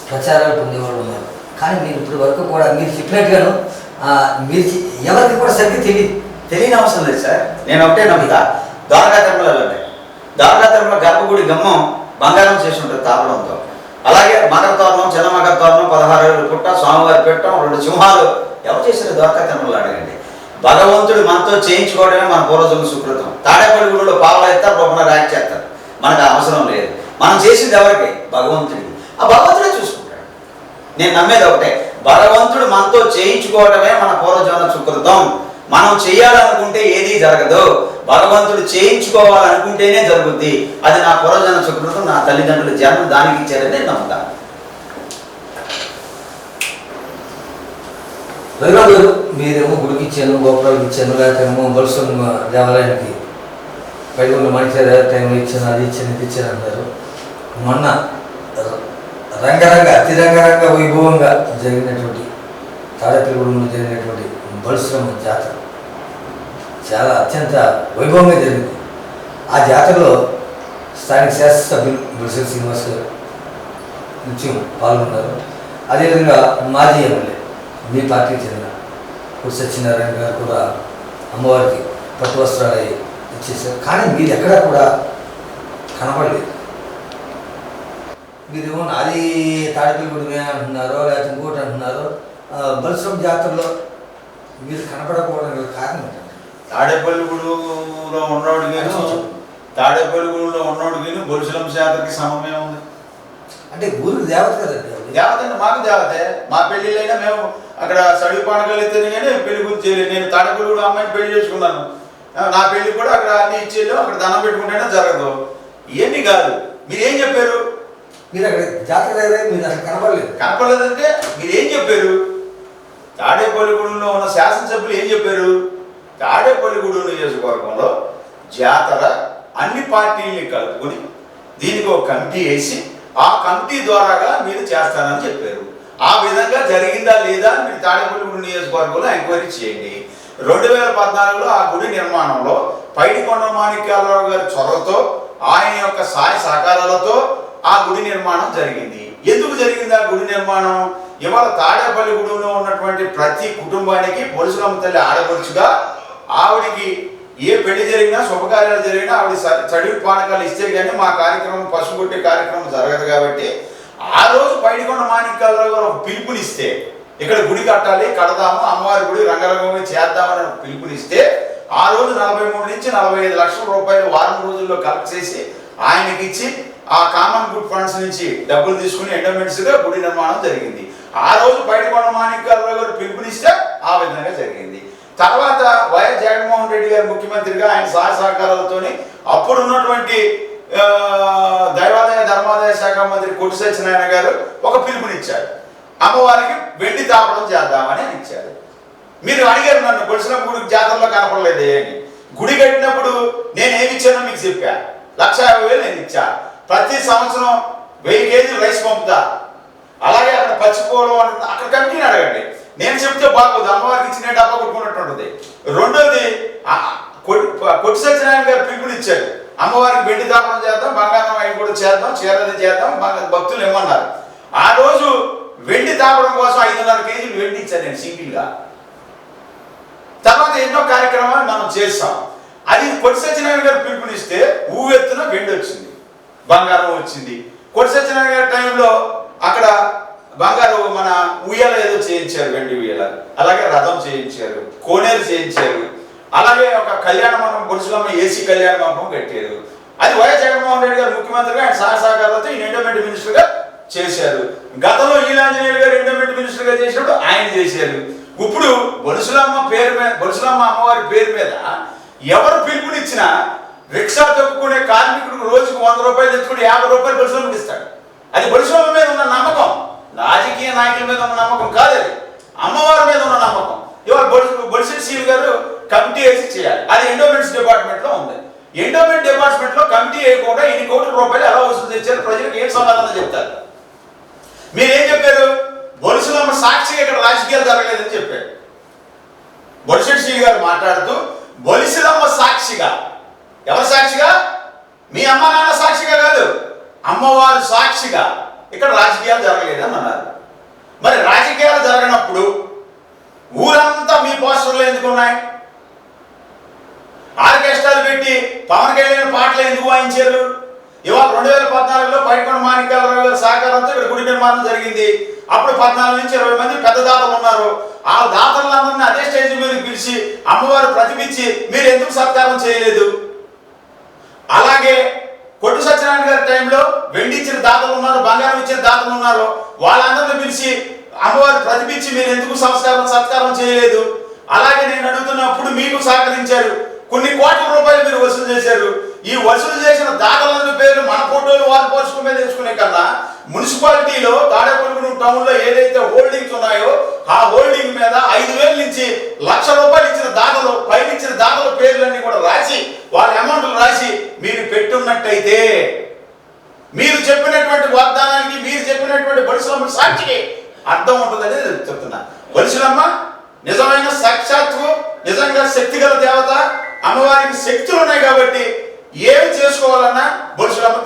ప్రచారాలు పొందేవాళ్ళు ఉన్నారు. కానీ మీరు ఇప్పుడు వరకు కూడా మీరు చెప్పినట్టుగాను మీరు ఎవరికి కూడా సరిగ్గా తెలియని అవసరం లేదు సార్. నేను ఒకటే నమ్ముతా, ద్వారకా తిరుమలలోనే ద్వారకా తిరుమల గర్భగుడి గమ్మం బంగారం చేసి ఉంటుంది తాపడంతో. అలాగే మకర తోరణం, చిన్న మకర తోరణం, 16 ఏళ్ళు పుట్ట, స్వామివారి పెట్టం, 2 సింహాలు ఎవరు చేశారు ద్వారకా తిరుమలలో అడగండి. భగవంతుడు మనతో చేయించుకోవడమే మన పూర్వజన్మ సుకృతం. తాడేపల్లిగూడలో పావులు ఎత్తారు, రూపంలో ర్యాక్ చేస్తారు. మనకు అవసరం లేదు. మనం చేసింది ఎవరికి? భగవంతుడికి. ఆ భగవంతుడే చూసుకుంటాడు. నేను నమ్మేది ఒకటే, భగవంతుడు మనతో చేయించుకోవడమే మన పూర్వజన్మ సుకృతం. మనం చేయాలనుకుంటే ఏదీ జరగదు. భగవంతుడు చేయించుకోవాలనుకుంటేనే జరుగుద్ది. అది నా పూర్వజన్మ సుకృతం, నా తల్లిదండ్రుల జన్మ దానికి ఇచ్చారని నేను నమ్ముతాను. రఘురామ్ గారు, మీరేమో గుడికి ఇచ్చాను, గోపురాలకు ఇచ్చాను, లేకపోతే బొలిశెట్టి దేవాలయానికి పైగుండ మనిషి టైంలో ఇచ్చాను, అది ఇచ్చాను, ఇది ఇచ్చాను అన్నారు. మొన్న అతి రంగరంగ వైభవంగా జరిగినటువంటి తాడేపల్లిగూడెంలో జరిగినటువంటి బొలిశెట్టి జాతర చాలా అత్యంత వైభవంగా జరిగింది. ఆ జాతరలో స్థానిక శాసనసభ్యులు బొలిశెట్టి శ్రీనివాస్ గారు నిత్యం పాల్గొన్నారు. అదేవిధంగా మాజీ ఎమ్మెల్యే మీ పార్టీకి చెందిన కొడు సత్యనారాయణ గారు కూడా అమ్మవారికి పట్టు వస్త్రాలు ఇచ్చేసారు. కానీ మీరు ఎక్కడా కూడా కనపడలేదు. మీరేమో అది తాడేపల్లిగూడెమే అంటున్నారో లేకపోతే ఇంకోటి అంటున్నారో. బొలిశెట్టి జాతరలో మీరు కనపడకపోవడం కారణం ఏంటంటే తాడేపల్లిగూడెంలో ఉన్నోడికి బొలిశెట్టి జాతరకి సమమే ఉంది. అంటే ఊరికి దేవత కదండి. దేవత అంటే మాకు దేవతే. మా పెళ్ళిళ్ళైనా మేము అక్కడ సడి పానకలు ఎత్తాను కానీ పెళ్లి గురించి చేయలేదు. నేను తాడేపల్లిగూడెం అమ్మాయిని పెళ్లి చేసుకున్నాను. నా పెళ్లి కూడా అక్కడ అన్ని ఇచ్చేళ్ళు, అక్కడ దండం పెట్టుకుంటేనే జరగదు. ఇవన్నీ కాదు. మీరు ఏం చెప్పారు? మీరు అక్కడ జాతర మీరు అసలు కనపడలేదంటే మీరు ఏం చెప్పారు? తాడేపల్లిగూడెంలో ఉన్న శాసనసభ్యులు ఏం చెప్పారు? తాడేపల్లిగూడెం నియోజకవర్గంలో జాతర అన్ని పార్టీల్ని కలుపుకొని దీనికి ఒక కమిటీ వేసి ఆ కమిటీ ద్వారాగా మీరు చేస్తానని చెప్పారు. ఆ విధంగా జరిగిందా లేదా అని మీరు తాడేపల్లిగూడెం నియోజకవర్గంలో ఎంక్వైరీ చేయండి. 2014లో ఆ గుడి నిర్మాణంలో పైడికొండ మాణిక్యాలరావు గారి చొరవతో ఆయన యొక్క సహాయ సహకారాలతో ఆ గుడి నిర్మాణం జరిగింది. ఎందుకు జరిగింది ఆ గుడి నిర్మాణం? ఇవాళ తాడేపల్లిగూడెంలో ఉన్నటువంటి ప్రతి కుటుంబానికి బొలుసులమ్మ తల్లి ఆడపడుచుగా ఆవిడికి ఏ పెళ్లి జరిగినా శుభకార్యాలు జరిగినా ఆవిడ చడివి పానకాలు ఇస్తే కానీ మా కార్యక్రమం పసుపు కొట్టే కార్యక్రమం జరగదు. కాబట్టి ఆ రోజు పైడికొండ మాణిక్యాలరావు గారు ఒక పిలుపునిస్తే ఇక్కడ గుడి కట్టాలి, కడదాము, అమ్మవారి గుడి రంగరంగంగా చేద్దామని పిలుపునిస్తే ఆ రోజు 43 నుంచి 45 లక్షల రూపాయలు వారం రోజుల్లో కలెక్ట్ చేసి ఆయనకి ఇచ్చి ఆ కామన్ గుడ్ ఫండ్స్ నుంచి డబ్బులు తీసుకుని ఎండోమెంట్స్గా గుడి నిర్మాణం జరిగింది. ఆ రోజు పైడికొండ మాణిక్యాలరావు గారు పిలుపునిస్తే ఆ విధంగా జరిగింది. తర్వాత వైఎస్ జగన్మోహన్ రెడ్డి గారు ముఖ్యమంత్రిగా ఆయన సహాయ సహకారాలతోని అప్పుడు ఉన్నటువంటి దైవాదాయ ధర్మాదాయ శాఖ మంత్రి కొట్టి సత్యనారాయణ గారు ఒక పిలుపునిచ్చారు, అమ్మవారికి వెండి తాపడం చేద్దామని అని ఇచ్చారు. మీరు అడిగారు నన్ను, బొలుసులమ్మ గుడికి జాతరలో కనపడలేదే అని. గుడి కట్టినప్పుడు నేను ఏమి ఇచ్చానో మీకు చెప్పా. 1,50,000 నేను ఇచ్చా. ప్రతి సంవత్సరం 1000 కేజీలు రైస్ పంపుతా. అలాగే అక్కడ పచ్చిపోవడం అక్కడ కమిటీని అడగండి. నేను చెప్తే బాగోదు, అమ్మవారికి ఇచ్చిన డబ్బా కొట్టుకున్నట్టు ఉంటుంది. రెండోది కొట్టి సత్యనారాయణ గారు పిలుపునిచ్చారు, అమ్మవారికి వెండి తాపడం చేద్దాం, బంగారం అవి కూడా చేద్దాం, చీరది చేద్దాం, భక్తులు ఇమ్మన్నారు. ఆ రోజు వెండి తాపడం కోసం 5.5 కేజీలు వెండి ఇచ్చాను నేను సింగిల్గా. తర్వాత ఎన్నో కార్యక్రమాలు మనం చేస్తాం. అది కొట్టి సత్యనారాయణ గారు పిలుపునిస్తే ఊవెత్తున వెండి వచ్చింది, బంగారం వచ్చింది. కొట్టి సత్యనారాయణ గారి టైంలో అక్కడ బంగారు మన ఉయ్యాల ఏదో చేయించారు, వెండి ఉయ్యాల. అలాగే రథం చేయించారు, కోనేరు చేయించారు. అలాగే ఒక కళ్యాణ మండపం, బొలుసులమ్మ ఏసీ కళ్యాణ మండపం కట్టారు. అది వైఎస్ జగన్మోహన్ రెడ్డి గారు ముఖ్యమంత్రిగా ఆయన సహాయ సహకారాలతో ఈ ఎండోమెంట్ మినిస్టర్గా చేశారు. గతంలో ఈలాంజనేయులు గారు ఎండోమెంట్ మినిస్టర్గా చేసినప్పుడు ఆయన చేశారు. ఇప్పుడు బొలుసులమ్మ పేరు మీద, బొలుసులమ్మ అమ్మవారి పేరు మీద ఎవరు పిలుపునిచ్చినా రిక్షా తొక్కుకునే కార్మికుడికి రోజుకు 100 రూపాయలు తెచ్చుకుని 50 రూపాయలు బొలుసులమ్మకి ఇస్తాడు. అది బొలుసులమ్మ మీద ఉన్న నమ్మకం, రాజకీయ నాయకుల మీద ఉన్న నమ్మకం కాదు, అది అమ్మవారి మీద ఉన్న నమ్మకం. ఇవాళ బొలిశెట్టి సీల్ గారు కమిటీ వేసి చేయాలి. అది ఎండోమెంట్స్ డిపార్ట్మెంట్లో ఉంది. ఎండోమెంట్ డిపార్ట్మెంట్లో కమిటీ వేయకుండా ఇన్ని కోట్ల రూపాయలు ఎలా వసూలు తెచ్చారు, ప్రజలకు ఏం సమాధానం చెప్తారు? మీరేం చెప్పారు? బొలుసులమ్మ సాక్షిగా ఇక్కడ రాజకీయాలు జరగలేదని చెప్పారు. బొలిశెట్టి సీల్ గారు మాట్లాడుతూ బొలుసులమ్మ సాక్షిగా, ఎవరు సాక్షిగా? మీ అమ్మ నాన్న సాక్షిగా కాదు, అమ్మవారు సాక్షిగా ఇక్కడ రాజకీయాలు జరగలేదని అన్నారు. మరి రాజకీయాలు జరగనప్పుడు ఊరంతా మీ పోస్టర్లు ఎందుకు ఉన్నాయి? ఆర్కెస్ట్రాలు పెట్టి పవన్ కళ్యాణ్ పాటలు ఎందుకు వాయించారు? ఇవాళ 2014లో పైడికొండ మాణిక్యాలరావు గారి సహకారంతో ఇక్కడ గుడి నిర్మాణం జరిగింది. అప్పుడు 14 నుంచి 20 మంది పెద్ద దాతలు ఉన్నారు. ఆ దాతలందరినీ అదే స్టేజ్ మీద పిలిచి అమ్మవారు ప్రతిపించి మీరు ఎందుకు సత్కారం చేయలేదు? అలాగే కొట్టి సత్యనారాయణ గారి టైంలో వెండి ఇచ్చిన దాతలు ఉన్నారు, బంగారం ఇచ్చిన దాతలు ఉన్నారు. వాళ్ళందరినీ పిలిచి అమ్మవారు ప్రతిపించి మీరు ఎందుకు సత్కారం చేయలేదు? అలాగే నేను అడుగుతున్నప్పుడు మీకు సహకరించారు, కొన్ని కోట్ల రూపాయలు మీరు వసూలు చేశారు. ఈ వసూలు చేసిన దాతల పేర్లు మన ఫోటోలు వారి పోస్టుల మీద తెచ్చుకునే కన్నా మున్సిపాలిటీలో తాడేపల్లిగూడెం టౌన్లో ఏదైతే హోల్డింగ్స్ ఉన్నాయో ఆ హోల్డింగ్ మీద 5,000 నుంచి 1,00,000 రూపాయలు ఇచ్చిన దాతలు, పైన ఇచ్చిన దాతల పేర్లన్నీ కూడా రాసి వాళ్ళ అమౌంట్లు రాసి మీరు పెట్టున్నట్టయితే మీరు చెప్పినటువంటి వాగ్దానానికి, మీరు చెప్పినటువంటి బొలుసులమ్మ సాక్షికి అర్థం ఉంటుందని చెప్తున్నా. బొలుసులమ్మ నిజమైన సాక్షాత్తు, నిజంగా శక్తిగల దేవత. అమ్మవారికి శక్తులు ఉన్నాయి కాబట్టి ఏమి చేసుకోవాలన్నా బొలుసులమ్మ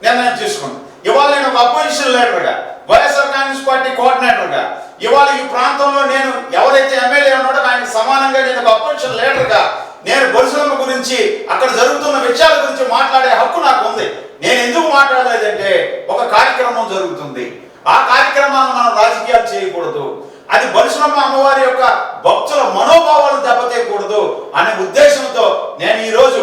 నిర్ణయం చేసుకోండి. ఇవాళ నేను ఒక అపోజిషన్ లీడర్గా, వైఎస్ఆర్ కాంగ్రెస్ పార్టీ కోఆర్డినేటర్గా, ఇవాళ ఈ ప్రాంతంలో నేను ఎవరైతే ఎమ్మెల్యే ఉన్నాడో ఆయనకు సమానంగా నేను ఒక అపోజిషన్ లీడర్గా నేను బొలుసులమ్మ గురించి, అక్కడ జరుగుతున్న విషయాల గురించి మాట్లాడే హక్కు నాకు ఉంది. నేను ఎందుకు మాట్లాడలేదంటే ఒక కార్యక్రమం జరుగుతుంది, ఆ కార్యక్రమాన్ని మనం రాజకీయాలు చేయకూడదు, అది బొలుసులమ్మ అమ్మవారి యొక్క భక్తుల మనోభావాలను దెబ్బతీయకూడదు అనే ఉద్దేశంతో నేను ఈరోజు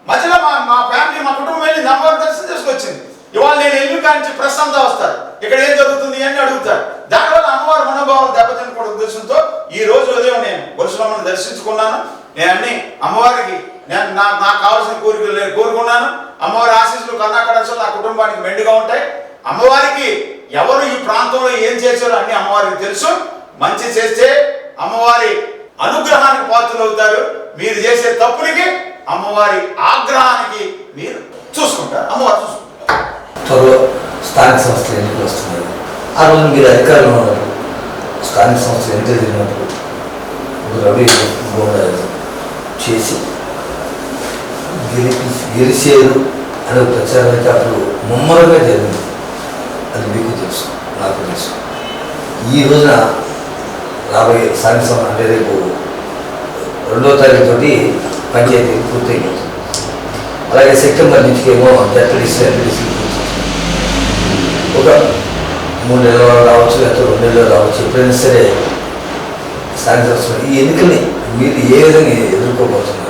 మధ్యలో మా ఫ్యామిలీ, మా కుటుంబం వెళ్ళి అమ్మవారి దర్శనం చేసుకొచ్చింది. ఇవాళ నేను ఎల్లు కానించి ప్రెస్ అంతా వస్తారు, ఇక్కడ ఏం జరుగుతుంది అని అడుగుతారు. దానివల్ల అమ్మవారి మనోభావాలు దెబ్బతినకూడదు ఉద్దేశంతో ఈ రోజు ఉదయం నేను బొలుసులమ్మను దర్శించుకున్నాను. నేను అన్ని అమ్మవారికి నాకు కావాల్సిన కోరికలు నేను కోరుకున్నాను. అమ్మవారి ఆశీస్సులు కన్నాకడాలు నా కుటుంబానికి మెండుగా ఉంటాయి. అమ్మవారికి ఎవరు ఈ ప్రాంతంలో ఏం చేశారో అన్ని అమ్మవారికి తెలుసు. మంచి చేస్తే అమ్మవారి అనుగ్రహానికి పాత్రలు అవుతారు. మీరు చేసే తప్పులకి అమ్మవారి ఆగ్రహానికి మీరు చూసుకుంటారు, అమ్మవారు చూసుకుంటారు. త్వరలో స్థానిక సంస్థల ఎన్నికలు వస్తున్నాయి. ఆ రోజు మీరు అధికారంలో ఉన్నప్పుడు స్థానిక సంస్థలు ఎన్నికలు జరిగినప్పుడు రవి గోండా చేసి గెలిచేరు అనే ప్రచారం అయితే అప్పుడు ముమ్మరంగా జరిగింది. అది మీకు తెలుసు, నాకు తెలుసు. ఈ రోజున రాబోయే స్థానిక సంస్థ అంటే రేపు 2వ తారీఖు తోటి పంచాయతీ పూర్తయిపోతుంది. అలాగే సెప్టెంబర్ నుంచి ఏమో జడ్పీటీసీ ఒక 3 నెలలు రావచ్చు, లేకపోతే 2 నెలలు రావచ్చు. ఎప్పుడైనా సరే స్థానిక సంస్థలు ఈ ఎన్నికల్ని మీరు ఏ విధంగా ఎదుర్కోబోతున్నారు?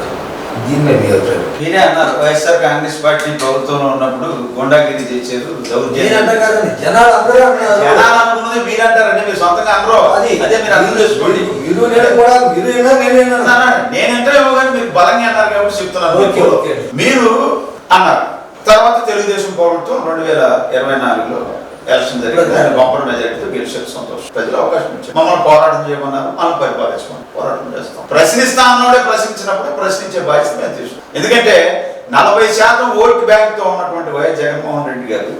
దీని మీద మీ అభిప్రాయం? మీరే అన్నారు వైఎస్ఆర్ కాంగ్రెస్ పార్టీ ప్రభుత్వంలో ఉన్నప్పుడు గుండాగిరి చేశారు, జనాలు అందరూ అనుకున్నది మీరు అంటారండి, మీరు సొంతంగా అనరు. అదే మీరు అర్థం చేసుకోండి. నేనంటే కానీ మీరు బలంగా అన్నారు కాబట్టి చెప్తున్నాను. మీరు అన్నారు తర్వాత తెలుగుదేశం ప్రభుత్వం 2024లో ఎలక్షన్ జరిగింది. గొప్ప మెజారిటీతో గెలిచారు, సంతోషం. ప్రజలు అవకాశం ఇచ్చారు, మమ్మల్ని పోరాటం చేయమన్నారు, మనం పరిపాలించమని పోరాటం చేస్తాం. ప్రశ్నిస్తా అన్నోడే ప్రశ్నించినప్పుడే ప్రశ్నించే బాధ్యత మేము తీసుకుంటాం. ఎందుకంటే 40% ఓటు బ్యాంక్తో ఉన్నటువంటి వైఎస్ జగన్మోహన్ రెడ్డి గారు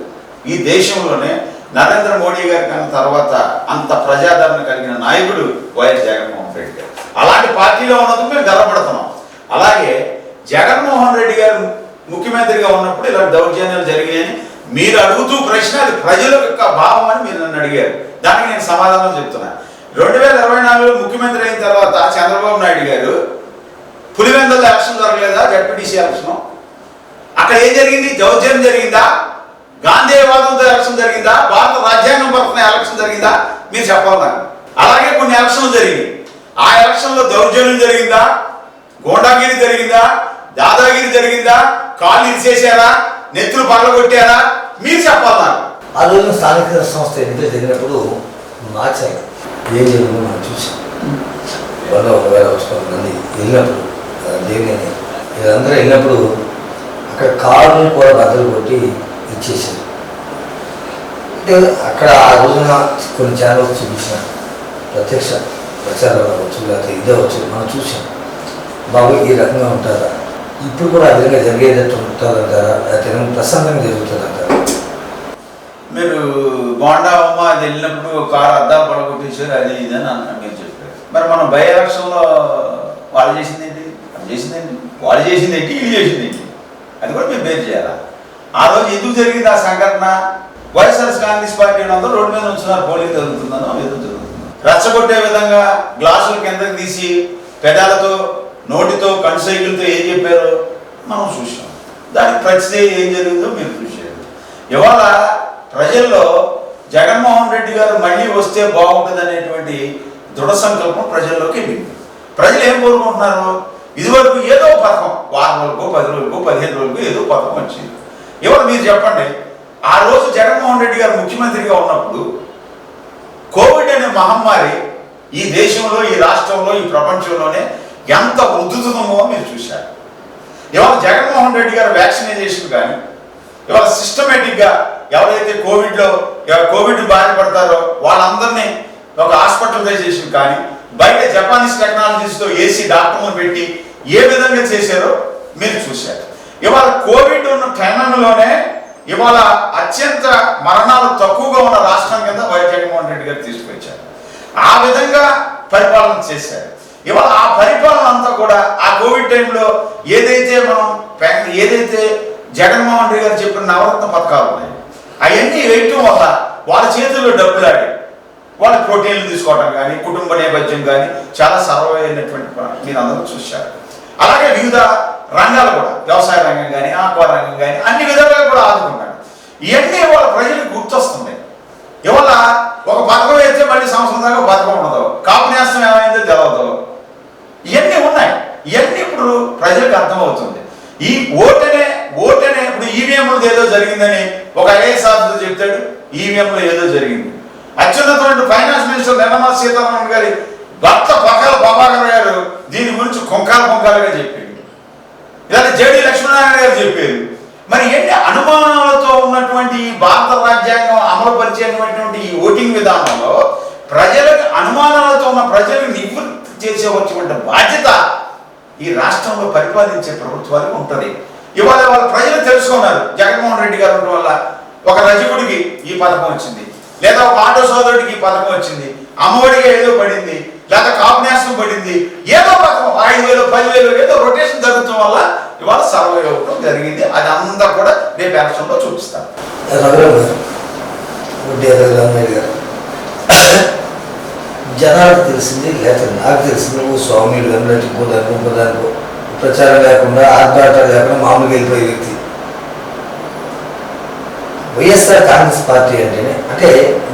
ఈ దేశంలోనే నరేంద్ర మోడీ గారి కన్నా తర్వాత అంత ప్రజాదరణ కలిగిన నాయకుడు వైఎస్ జగన్మోహన్ రెడ్డి గారు. అలాంటి పార్టీలో ఉన్నందుకు మేము గర్వపడుతున్నాం. అలాగే జగన్మోహన్ రెడ్డి గారు ముఖ్యమంత్రిగా ఉన్నప్పుడు ఇలాంటి దౌర్జన్యాలు జరిగాయని మీరు అడుగుతూ ప్రశ్న, అది ప్రజల యొక్క భావం అని మీరు నన్ను అడిగారు. దానికి నేను సమాధానం చెప్తున్నా. 2024లో ముఖ్యమంత్రి అయిన తర్వాత చంద్రబాబు నాయుడు గారు పులివెందుల ఎలక్షన్ జరగలేదా? జడ్పీటీసీ ఎలక్షన్ అక్కడ ఏం జరిగింది? దౌర్జన్యం జరిగిందా? గాంధీవాదంతో ఎలక్షన్ జరిగిందా? భారత రాజ్యాంగం పరమైన ఎలక్షన్ జరిగిందా? మీరు చెప్పాలి నాకు. అలాగే కొన్ని ఎలక్షన్లు జరిగింది. ఆ ఎలక్షన్లో దౌర్జన్యం జరిగిందా? గోండాగిరి జరిగిందా? దాదాగిరి జరిగిందా? కాళ్ళు ఇరిసేసారా? నెత్తులు పగలగొట్టారా? మీరు చెప్పాలి నాకు. ఆ రోజున స్థానిక సంస్థ ఎన్నికలు జరిగినప్పుడు మార్చాలి ఏం జరిగిందో మనం చూసాం. 1,000 మంది వెళ్ళినప్పుడు దేవిని వీళ్ళందరూ వెళ్ళినప్పుడు అక్కడ కారుని కూడా బద్దలు కొట్టి ఇచ్చేసారు. అంటే అక్కడ ఆ రోజున కొన్ని ఛానల్స్ చూపించిన ప్రత్యక్ష ప్రచారాలు అవ్వచ్చు, లేకపోతే ఇదే వచ్చు, మనం చూసాం. బాబు ఈ రకంగా ఉంటారా? ఇప్పుడు కూడా ఆ విధంగా జరిగేటట్టు ఉంటుందంటారా? లేకపోతే ప్రశాంతంగా జరుగుతుందంటారా? మీరు బోండా అమ్మ అది వెళ్ళినప్పుడు కారు అద్దాలు పడగొట్టేసారు, అది ఇదని అన్న మీరు చెప్పారు. మరి మనం బై ఎలక్షన్లో వాళ్ళు చేసిందేంటి? వాళ్ళు చేసిందేంటి, వీళ్ళు చేసిందేంటి? అది కూడా మీరు బేర్ చేయాలా? ఆ రోజు ఎందుకు జరిగింది ఆ సంఘటన? వైఎస్ఆర్ కాంగ్రెస్ పార్టీ అందరూ రోడ్డు మీద ఉంచున్నారు, పోలింగ్ జరుగుతుందనో ఏదో జరుగుతుంది. రెచ్చగొట్టే విధంగా గ్లాసులు కిందకి తీసి పెదాలతో నోటితో కన్సైకిల్తో ఏం చెప్పారో మనం చూసాం. దానికి ప్రతి ఏం జరిగిందో మీరు చూసారు. ఇవాళ ప్రజల్లో జగన్మోహన్ రెడ్డి గారు మళ్ళీ వస్తే బాగుంటుంది అనేటువంటి దృఢ సంకల్పం ప్రజల్లోకి వెళ్ళింది. ప్రజలు ఏం కోరుకుంటున్నారు? ఇదివరకు ఏదో పథకం, వారం వరకు 10 రోజులకు 15 రోజులకు ఏదో పథకం వచ్చింది. ఇవాళ మీరు చెప్పండి, ఆ రోజు జగన్మోహన్ రెడ్డి గారు ముఖ్యమంత్రిగా ఉన్నప్పుడు కోవిడ్ అనే మహమ్మారి ఈ దేశంలో, ఈ రాష్ట్రంలో, ఈ ప్రపంచంలోనే ఎంత ఉద్ధృతమో మీరు చూశారు. ఇవాళ జగన్మోహన్ రెడ్డి గారు వ్యాక్సినైజేషన్ కానీ, ఇవాళ సిస్టమేటిక్గా ఎవరైతే కోవిడ్ బాధపడతారో వాళ్ళందరినీ ఒక హాస్పిటలైజేషన్ కానీ, బయట జపానీస్ టెక్నాలజీస్తో ఏసీ డాక్టర్లు పెట్టి ఏ విధంగా చేశారో మీరు చూశారు. ఇవాళ కోవిడ్ ఉన్న టైంలోనే ఇవాళ అత్యంత మరణాలు తక్కువగా ఉన్న రాష్ట్రం కింద వైఎస్ జగన్మోహన్ రెడ్డి గారు తీసుకొచ్చారు. ఆ విధంగా పరిపాలన చేశారు. ఇవాళ ఆ పరిపాలన అంతా కూడా ఆ కోవిడ్ టైంలో ఏదైతే జగన్మోహన్ రెడ్డి గారు చెప్పిన నవరత్న పథకాలు ఉన్నాయి, అవన్నీ వేయటం వల్ల వాళ్ళ చేతుల్లో డబ్బులాడి వాళ్ళ ప్రోటీన్లు తీసుకోవడం కానీ, కుటుంబ నేపథ్యం కానీ చాలా సర్వైనటువంటి మీరు అందరూ చూశారు. అలాగే వివిధ రంగాలు కూడా, వ్యవసాయ రంగం కానీ, ఆక్వా రంగం కానీ, అన్ని విధాలుగా కూడా ఆదుకున్నాడు. ఇవన్నీ వాళ్ళ ప్రజలకు గుర్తొస్తున్నాయి. ఇవాళ ఒక పథకం వేస్తే మళ్ళీ సంవత్సరం దాకా పథకం ఉండదు, కాపు నేస్తం ఏమైందో తెలవదు. ఇవన్నీ ఉన్నాయి. ఇవన్నీ ఇప్పుడు ప్రజలకు అర్థమవుతుంది. ఈ ఓటనే ఇప్పుడు ఈవీఎంలో ఏదో జరిగిందని ఒక ఐఏఎస్ ఆఫీసర్ చెప్తాడు, ఈవీఎంలో ఏదో జరిగింది. అత్యున్నతమైన ఫైనాన్స్ మినిస్టర్ నిర్మలా సీతారామన్ గారి భర్త పక్కల ప్రభాకర్ గారు దీని గురించి కొంకాలుగా చెప్పారు. ఇలాంటి జేడీ లక్ష్మీనారాయణ గారు చెప్పారు. మరి ఎన్ని అనుమానాలతో ఉన్నటువంటి భారత రాజ్యాంగం అమలు పరిచేటువంటి ఈ ఓటింగ్ విధానంలో ప్రజలకు అనుమానాలతో ఉన్న ప్రజలకు నివృత్తి చేసేవచ్చినటువంటి బాధ్యత ఈ రాష్ట్రంలో పరిపాలించే ప్రభుత్వాలకు ఉంటుంది. ఇవాళ వాళ్ళ ప్రజలు తెలుసుకున్నారు జగన్మోహన్ రెడ్డి గారు ఉండడం వల్ల ఒక రజకుడికి ఈ పథకం వచ్చింది, లేదా ఒక ఆటో సోదరుడికి ఈ పథకం వచ్చింది, అమ్మఒడిగా ఏదో పడింది, లేదా కాపునేసం పడింది, ఏదో పథకం 5,000 10,000 ఏదో రొటేషన్ జరుగుతాం వల్ల ఇవాళ సర్వే అవ్వడం జరిగింది. అది అంతా కూడా రేపు ఎలక్షన్లో చూపిస్తారు. జనాలకు తెలిసింది లేక నాకు తెలిసింది స్వామిలు కానీ ఇంకోదానికో ప్రచారం లేకుండా ఆర్భాటం లేకుండా మామూలుగా వెళ్ళిపోయే వ్యక్తి. వైఎస్ఆర్ కాంగ్రెస్ పార్టీ అంటేనే అంటే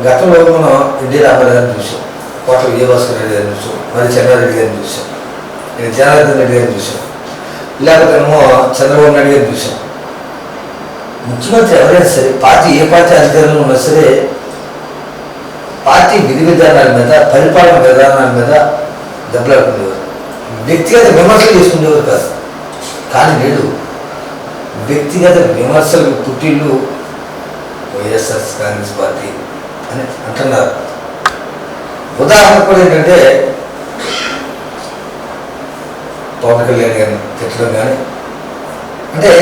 గతంలో మనం ఎన్టీ రామారావు గారిని చూసాం, కోట్ల విజయభాస్కర్ రెడ్డి గారిని చూసాం, మరి చెన్నారెడ్డి గారిని చూసాం, జనార్దన్ రెడ్డి గారిని చూసాం, లేకపోతే చంద్రబాబు నాయుడు గారిని చూసాం. ముఖ్యమంత్రి ఎవరైనా సరే పార్టీ ఏ పార్టీ అధికారంలో ఉన్నా సరే పార్టీ విధి విధానాల మీద పరిపాలన విధానాల మీద దెబ్బలాడుకునేవారు, వ్యక్తిగత విమర్శలు చేసుకునేవారు కాదు. కానీ నేడు వ్యక్తిగత విమర్శలు పుట్టిళ్ళు వైఎస్ఆర్ కాంగ్రెస్ పార్టీ అని అంటున్నారు. ఉదాహరణ కూడా ఏంటంటే పవన్ కళ్యాణ్ గారిని తిట్టడం కానీ, అంటే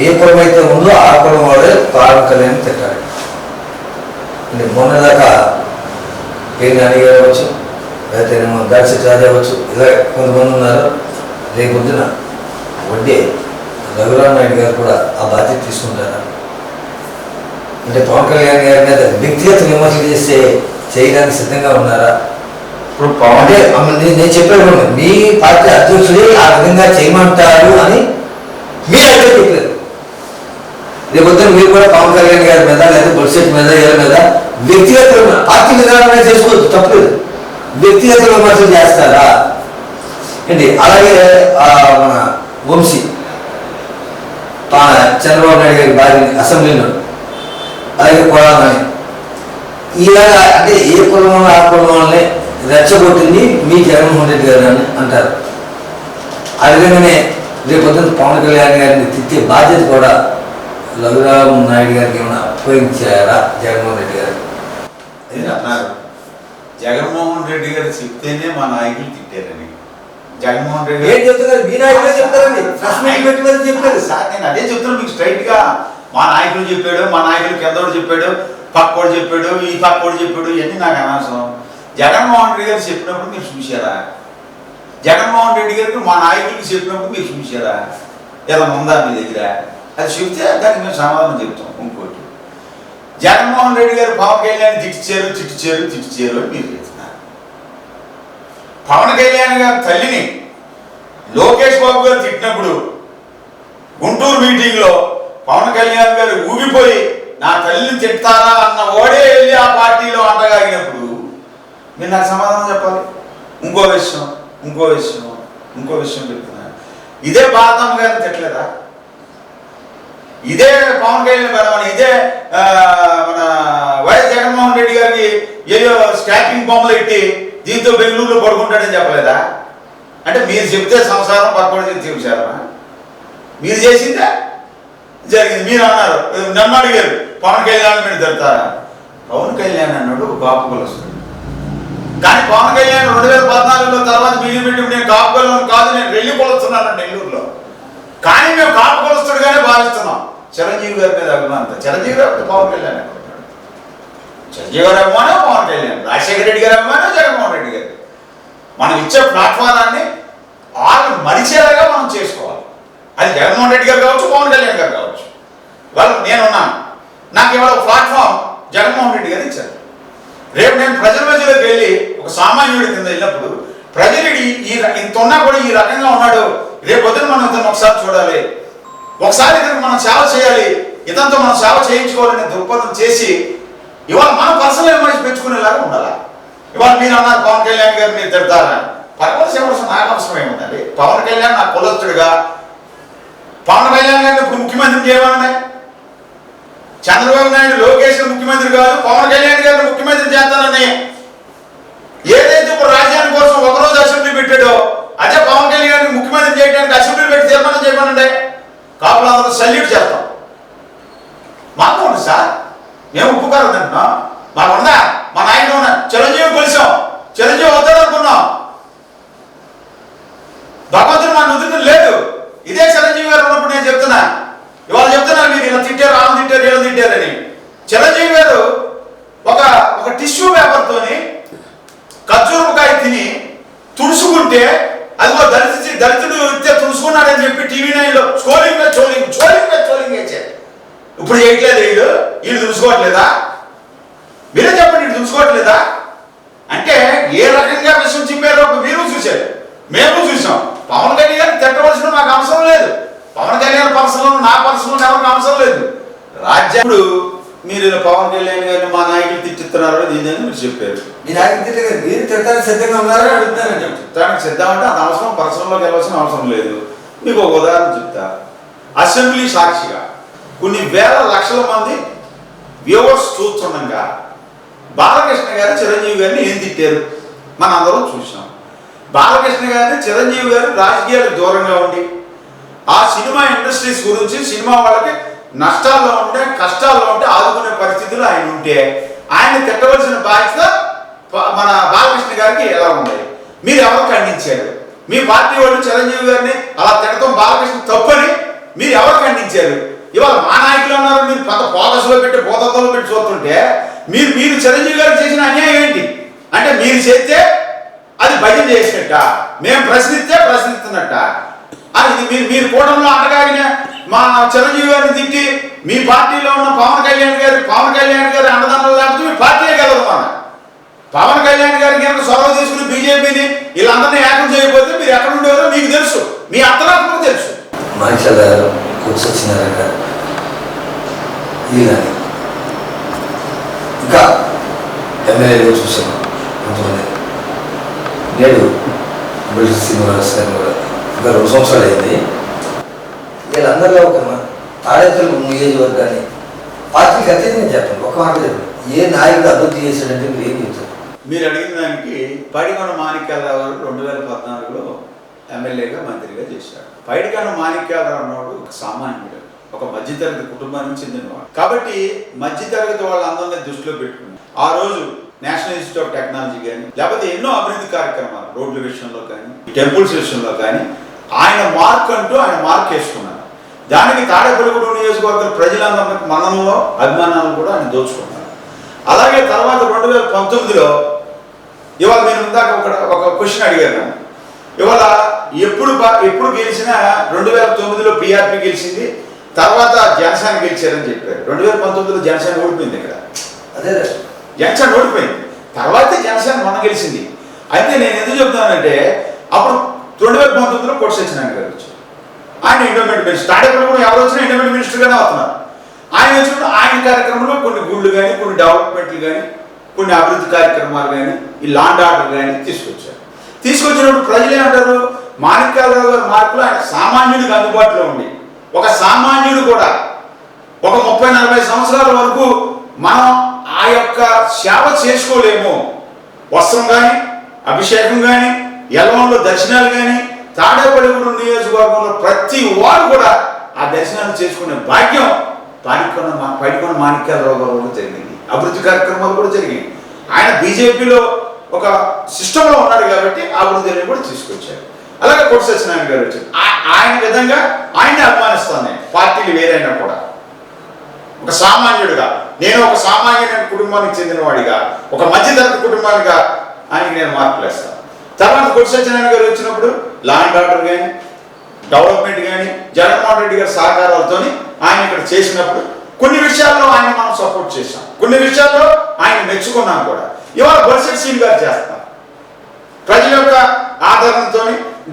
ఏ కులం అయితే ఉందో ఆ కులం వాడే పవన్ కళ్యాణ్ తిట్టాలి. అంటే మొన్నదాకా పేరు నాని గారు అవ్వచ్చు, లేకపోతే దాడిశెట్టి రాజా అవ్వచ్చు, ఇలా కొంతమంది ఉన్నారు. రేపు పొద్దున వడ్డే రఘురామ్ నాయుడు గారు కూడా ఆ బాధ్యత తీసుకుంటారా? అంటే పవన్ కళ్యాణ్ గారి మీద వ్యక్తిగత విమర్శలు చేయడానికి సిద్ధంగా ఉన్నారా? అంటే నేను చెప్పాను, మీ పార్టీ అధ్యక్షుడే ఆ విధంగా చేయమంటారు అని మీరు అయితే చెప్పారు. రేపు పొద్దున మీరు కూడా పవన్ కళ్యాణ్ గారి మీద లేదా బొలిశెట్టి మీద ఎవరి మీద వ్యక్తిగత పార్టీ విధానం చేసుకోవచ్చు, తప్పలేదు. వ్యక్తిగత విమర్శలు చేస్తారా ఏంటి? అలాగే మన వంశీ చంద్రబాబు నాయుడు గారి భార్యని అసెంబ్లీలో, అలాగే కులాలని ఇలాగా అంటే ఏ కులం ఆ కులం వాళ్ళని రెచ్చగొట్టింది మీ జగన్మోహన్ రెడ్డి గారు అని అంటారు. ఆ విధంగానే రేపు పొద్దున పవన్ కళ్యాణ్ గారిని తిట్టే బాధ్యత కూడా రఘురామ్ నాయుడు గారికి ఏమైనా అప్పగించారా జగన్మోహన్ రెడ్డి గారు? అది అన్నారు, జగన్మోహన్ రెడ్డి గారు చెప్తేనే మా నాయకులు తిట్టారని. జగన్మోహన్ రెడ్డి ఏం చెప్తున్నారు? మీ నాయకులే చెప్తారండి, చెప్పారు సార్. నేను అదే చెప్తున్నాను మీకు స్ట్రైట్ గా. మా నాయకులు చెప్పాడు, మా నాయకులు కిందోడు చెప్పాడు, పక్కోడు చెప్పాడు, ఈ పక్కోడు చెప్పాడు, ఇవన్నీ నాకు అనవసరం. జగన్మోహన్ రెడ్డి గారు చెప్పినప్పుడు మీరు చూశారా? జగన్మోహన్ రెడ్డి గారికి మా నాయకులకి చెప్పినప్పుడు మీరు చూశారా? ఏదైనా ఉందా మీ దగ్గర? అది చెప్తే దానికి మేము సమాధానం చెప్తాం. ఇంకోటి, జగన్మోహన్ రెడ్డి గారు పవన్ కళ్యాణ్ తిట్టించారు అని మీరు చెప్తున్నారు. పవన్ కళ్యాణ్ గారు తల్లిని లోకేష్ బాబు గారు తిట్టినప్పుడు గుంటూరు మీటింగ్లో పవన్ కళ్యాణ్ గారు ఊగిపోయి నా తల్లిని తిడతారా అన్న ఓడే వెళ్ళి ఆ పార్టీలో అంటగాగినప్పుడు మీరు నాకు సమాధానం చెప్పాలి. ఇంకో విషయం చెప్తున్నాను. ఇదే భారతమ్మ గారిని తిట్టలేదా? ఇదే పవన్ కళ్యాణ్ బలమని, ఇదే మన వైఎస్ జగన్మోహన్ రెడ్డి గారికి ఏదో స్టాకింగ్ బొమ్మలు ఎట్టి దీంతో బెంగళూరులో పడుకుంటాడని చెప్పలేదా? అంటే మీరు చెప్తే సంసారం పక్కన చూసారా? మీరు చేసిందే జరిగింది. మీరు అన్నారు, నన్ను అడిగారు పవన్ కళ్యాణ్ మీరు తిడతారా? పవన్ కళ్యాణ్ అన్నాడు కాపుకులు వస్తాడు. కానీ పవన్ కళ్యాణ్ 2014లో తర్వాత మీడియా పెట్టి నేను కాపుకులను కాదు, నేను వెళ్ళి కొలుస్తున్నాను నెల్లూరులో. కానీ మేము కాపు కొలుస్తుడుగానే భావిస్తున్నాం. చిరంజీవి గారి మీద అభిమానంతో చిరంజీవి గారు పవన్ కళ్యాణ్ అనుకుంటాడు. చిరంజీవి గారు అభిమానం పవన్ కళ్యాణ్, రాజశేఖర రెడ్డి గారి అభిమానం జగన్మోహన్ రెడ్డి గారు. మనం ఇచ్చే ప్లాట్ఫారాన్ని వాళ్ళు మరిచేలాగా మనం చేసుకోవాలి. అది జగన్మోహన్ రెడ్డి గారు కావచ్చు, పవన్ కళ్యాణ్ గారు కావచ్చు. వాళ్ళు నేనున్నాను, నాకు ఇవాళ ప్లాట్ఫామ్ జగన్మోహన్ రెడ్డి గారు ఇచ్చారు. రేపు నేను ప్రజల మధ్యలోకి వెళ్ళి ఒక సామాన్యుడి కింద వెళ్ళినప్పుడు ప్రజలు ఇంత ఉన్నా కూడా ఈ రకంగా ఉన్నాడు, రేపు పొద్దున మనం ఇతను ఒకసారి చూడాలి, ఒకసారి ఇతనికి మనం సేవ చేయాలి, ఇతనితో మనం సేవ చేయించుకోవాలనే దృక్పథం చేసి ఇవాళ మనం పర్సనల్ ఇమేజ్ పెంచుకునేలాగా ఉండాలి. ఇవాళ మీరు అన్నారు పవన్ కళ్యాణ్ గారు మీరు తిడతారా? పరమశివసం నాకు అవసరం ఏముందండి? పవన్ కళ్యాణ్ నా కులస్తుడిగా పవన్ కళ్యాణ్ గారిని ఇప్పుడు ముఖ్యమంత్రి చేయమన్నాయి. చంద్రబాబు నాయుడు లోకేష్ ముఖ్యమంత్రి కాదు, పవన్ కళ్యాణ్ గారిని ముఖ్యమంత్రి చేస్తానని ఏదైతే ఇప్పుడు రాజ్యాన్ని కోసం ఒకరోజు అసెంబ్లీ పెట్టాడో అదే పవన్ కళ్యాణ్ ముఖ్యమంత్రి చేయడానికి అసెంబ్లీ పెట్టి తీర్మానం చేయమనండి. కాపులందరూ సల్యూట్ చేస్తాం. మాకు ఉంది సార్, మేము ఉప్పుకారం తింటున్నాం, మాకు ఉందా? మా నాయకుడు ఉన్నా, చిరంజీవి కొలిసాం, చిరంజీవి వద్దాడు అనుకున్నాం, భగవంతుడు మా నుదురు లేదు. ఇదే చిరంజీవి గారు ఉన్నప్పుడు నేను ఇలా తిట్టారు, ఆమె తిట్టారు, ఏదో తిట్టారని. చిరంజీవి గారు ఒక టిష్యూ పేపర్తోని ఖర్జూరకాయ తిని తుడుచుకుంటే అదిగో దళితుడు ఇస్తే తుడుచుకున్నాడని చెప్పి TV9లో ట్రోలింగ్ వేసారు. ఇప్పుడు చేయట్లేదు, వీళ్ళు తుడుచుకోవట్లేదా? మీరే చెప్పండి, వీళ్ళు తుడుచుకోవట్లేదా? అంటే ఏ రకంగా విషయం చెప్పారో మీరు చూశారు, మేము చూసాం. పవన్ కళ్యాణ్ తిట్టవలసిన మాకు అవసరం లేదు, పవన్ కళ్యాణ్ పర్సనల్ నా పర్సనల్ ఎవరికి అవసరం లేదు. రాజ్యాప్పుడు మీరు పవన్ కళ్యాణ్ గారిని మా నాయకులు తిట్టిస్తున్నారు ఇదని మీరు చెప్పారు. మీ నాయకులు తిట్టే మీరు తిట్టడానికి సిద్ధంగా ఉన్నారని అడుగుతారని చెప్పి. తిట్టడానికి సిద్ధమంటే అది అవసరం, పర్సనల్లోకి వెళ్ళవలసిన అవసరం లేదు. మీకు ఒక ఉదాహరణ చెప్తా. అసెంబ్లీ సాక్షిగా కొన్ని వేల లక్షల మంది వ్యూవర్స్ చూస్తుండగా బాలకృష్ణ గారు చిరంజీవి గారిని ఏం తిట్టారు మనం అందరం చూసాం. బాలకృష్ణ గారిని చిరంజీవి గారు రాజకీయాలకు దూరంగా ఉండి ఆ సినిమా ఇండస్ట్రీస్ గురించి, సినిమా వాళ్ళకి నష్టాల్లో ఉంటే కష్టాల్లో ఉంటే ఆదుకునే పరిస్థితులు ఆయన ఉంటే ఆయన తిట్టవలసిన బాధ్యత మన బాలకృష్ణ గారికి ఎలా ఉంది? మీరు ఎవరు ఖండించారు? మీ పార్టీ వాళ్ళు చిరంజీవి గారిని అలా తిట్టడం బాలకృష్ణ తప్పని మీరు ఎవరు ఖండించారు? ఇవాళ మా నాయకులు ఉన్నారు, మీరు పెద్ద ఫోకస్లో పెట్టి పోతలో పెట్టి చూస్తుంటే మీరు చిరంజీవి గారు చేసిన అన్యాయం ఏంటి? అంటే మీరు చేస్తే అది భజన చేసినట్ట, మేము ప్రశ్నిస్తే ప్రశ్నిస్తున్నట్ట. అది మీరు కూటమిలో అండగాగిన మా చిరంజీవి గారిని తిట్టి మీ పార్టీలో ఉన్న పవన్ కళ్యాణ్ గారి అండదండలు లేకపోతే మీ పార్టీయే కలదు. పవన్ కళ్యాణ్ గారికి ఏమైనా చొరవ తీసుకుని బీజేపీని వీళ్ళందరినీ ఏకం చేయకపోతే మీరు ఎక్కడ ఉండేవారో మీకు తెలుసు, మీ అంతరాత్మకు తెలుసు. మాణిక్యాల గారు కూర్చొచ్చినారట ఇలా ఇంకా ఎమ్మెల్యేలు చూసాను కొంతమంది. నేడు శ్రీనివాస్ గారిని కూడా ఇంకా 2 సంవత్సరాలు అయింది. వీళ్ళందరిలో ఒక తాడేపల్లి నియోజకవర్గాన్ని పార్టీకి అత్యంతంగా చెప్పండి, ఒక మాట చెప్పండి, ఏ నాయకుడు అభివృద్ధి చేశాడంటే మీరు ఏం చెప్తారు? మీరు అడిగిన దానికి పైడికొండ మాణిక్యాలరావు గారు 2014లో ఎమ్మెల్యేగా మంత్రిగా చేశాడు. పైడికొండ మాణిక్యాలరావు అన్నవాడు ఒక సామాన్యుడు, ఒక మధ్యతరగతి కుటుంబానికి చెందినవాడు. కాబట్టి మధ్యతరగతి వాళ్ళందరినీ దృష్టిలో పెట్టుకుని ఆ రోజు నేషనల్ ఇన్స్టిట్యూట్ ఆఫ్ టెక్నాలజీ కానీ లేకపోతే ఎన్నో అభివృద్ధి కార్యక్రమాలు రోడ్ల విషయంలో కానీ టెంపుల్స్ విషయంలో కానీ ఆయన మార్క్ వేసుకున్నారు. దానికి తాడేపల్లిగూడెం నియోజకవర్గ ప్రజలందరికీ మనంలో అభిమానాలు కూడా ఆయన దోచుకున్నారు. అలాగే తర్వాత 2019లో ఇవాళ నేను ఇందాక ఒక క్వశ్చన్ అడిగాను. ఇవాళ ఎప్పుడు గెలిచినా 2009లో PRP గెలిచింది, తర్వాత జనసేన గెలిచారని చెప్పారు. 2019లో జనసేన ఓడిపోయింది. ఇక్కడ అదే జనసేన ఓడిపోయింది, తర్వాత జనసేన మొన్న గెలిచింది. అయితే నేను ఎందుకు చెప్తున్నానంటే అప్పుడు 2019లో కోట సత్యనారాయణ గారు వచ్చారు. ఆయన ఎండోమెంట్ మినిస్టర్, తాడేపల్లి కూడా ఎవరు వచ్చినా ఎండోమెంట్ మినిస్టర్గానే అవుతున్నారు. ఆయన వచ్చినప్పుడు ఆయన కార్యక్రమంలో కొన్ని గుళ్ళు కానీ, కొన్ని డెవలప్మెంట్లు కానీ, కొన్ని అభివృద్ధి కార్యక్రమాలు కానీ, ఈ లాండ్ ఆర్డర్ కానీ తీసుకొచ్చినప్పుడు ప్రజలు ఏమంటారు? మాణిక్యాలరావు గారి మార్పులు ఆయన సామాన్యుడికి అందుబాటులో ఉండి, ఒక సామాన్యుడు కూడా ఒక 30-40 సంవత్సరాల వరకు మనం ఆ యొక్క సేవ చేసుకోలేము. వస్త్రం కానీ, అభిషేకం కానీ, ఎలవంలో దర్శనాలు కానీ, తాడేపల్లిగూడెం నియోజకవర్గంలో ప్రతి వారు కూడా ఆ దర్శనాలు చేసుకునే భాగ్యం పైడికొండ మాణిక్యాలరావు గారు కూడా జరిగింది. అభివృద్ధి కార్యక్రమాలు కూడా జరిగాయి. ఆయన బీజేపీలో ఒక సిస్టంలో ఉన్నాడు కాబట్టి అభివృద్ధిని కూడా తీసుకొచ్చారు. అలాగే కోట సత్యనారాయణ గారు వచ్చారు. ఆయన విధంగా ఆయన్ని అభిమానిస్తాను నేను, పార్టీలు వేరైనా కూడా. ఒక సామాన్యుడిగా, నేను ఒక సామాన్య కుటుంబానికి చెందినవాడిగా, ఒక మధ్యతరగతి కుటుంబానిగా ఆయనకి నేను మార్పులు వేస్తాను. తర్వాత కోట సత్యనారాయణ గారు వచ్చినప్పుడు లా అండ్ ఆర్డర్ కానీ, డెవలప్మెంట్ కానీ, జగన్మోహన్ రెడ్డి గారి సహకారాలతో ఆయన ఇక్కడ చేసినప్పుడు కొన్ని విషయాల్లో ఆయన మనం సపోర్ట్ చేశాం, కొన్ని విషయాల్లో ఆయన మెచ్చుకున్నాం కూడా. ఇవాళ బొలిశెట్టి శ్రీను గారు చేస్తున్నారు, ప్రజల యొక్క ఆదరణతో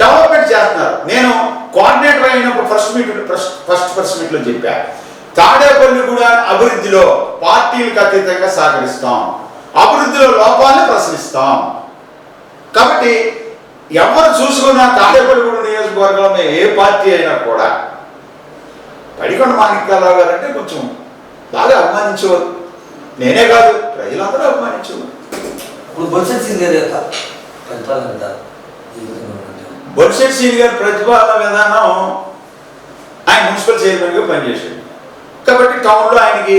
డెవలప్మెంట్ చేస్తున్నారు. నేను కోఆర్డినేటర్ అయినప్పుడు ఫస్ట్ ప్రెస్ మీట్లో చెప్పాను, తాడేపల్లిగూడెం అభివృద్ధిలో పార్టీలకు అతీతంగా సహకరిస్తాం, అభివృద్ధిలో లోపాలను ప్రశ్నిస్తాం. కాబట్టి ఎవరు చూసుకున్నా తాడేపల్లిగూడెం నియోజకవర్గంలో ఏ పార్టీ అయినా కూడా పైడికొండ మాణిక్యాలరావు గారు అంటే కొంచెం బాగా అభిమానించేవారు. నేనే కాదు, ప్రజలందరూ అభిమానించేవారు. ఇప్పుడు బొలిశెట్టి శ్రీను గారి యొక్క పరిపాలన విధానం, బొలిశెట్టి శ్రీను గారి ప్రతిపాదన విధానం, ఆయన మున్సిపల్ చైర్మన్గా పనిచేశాడు కాబట్టి టౌన్లో ఆయనకి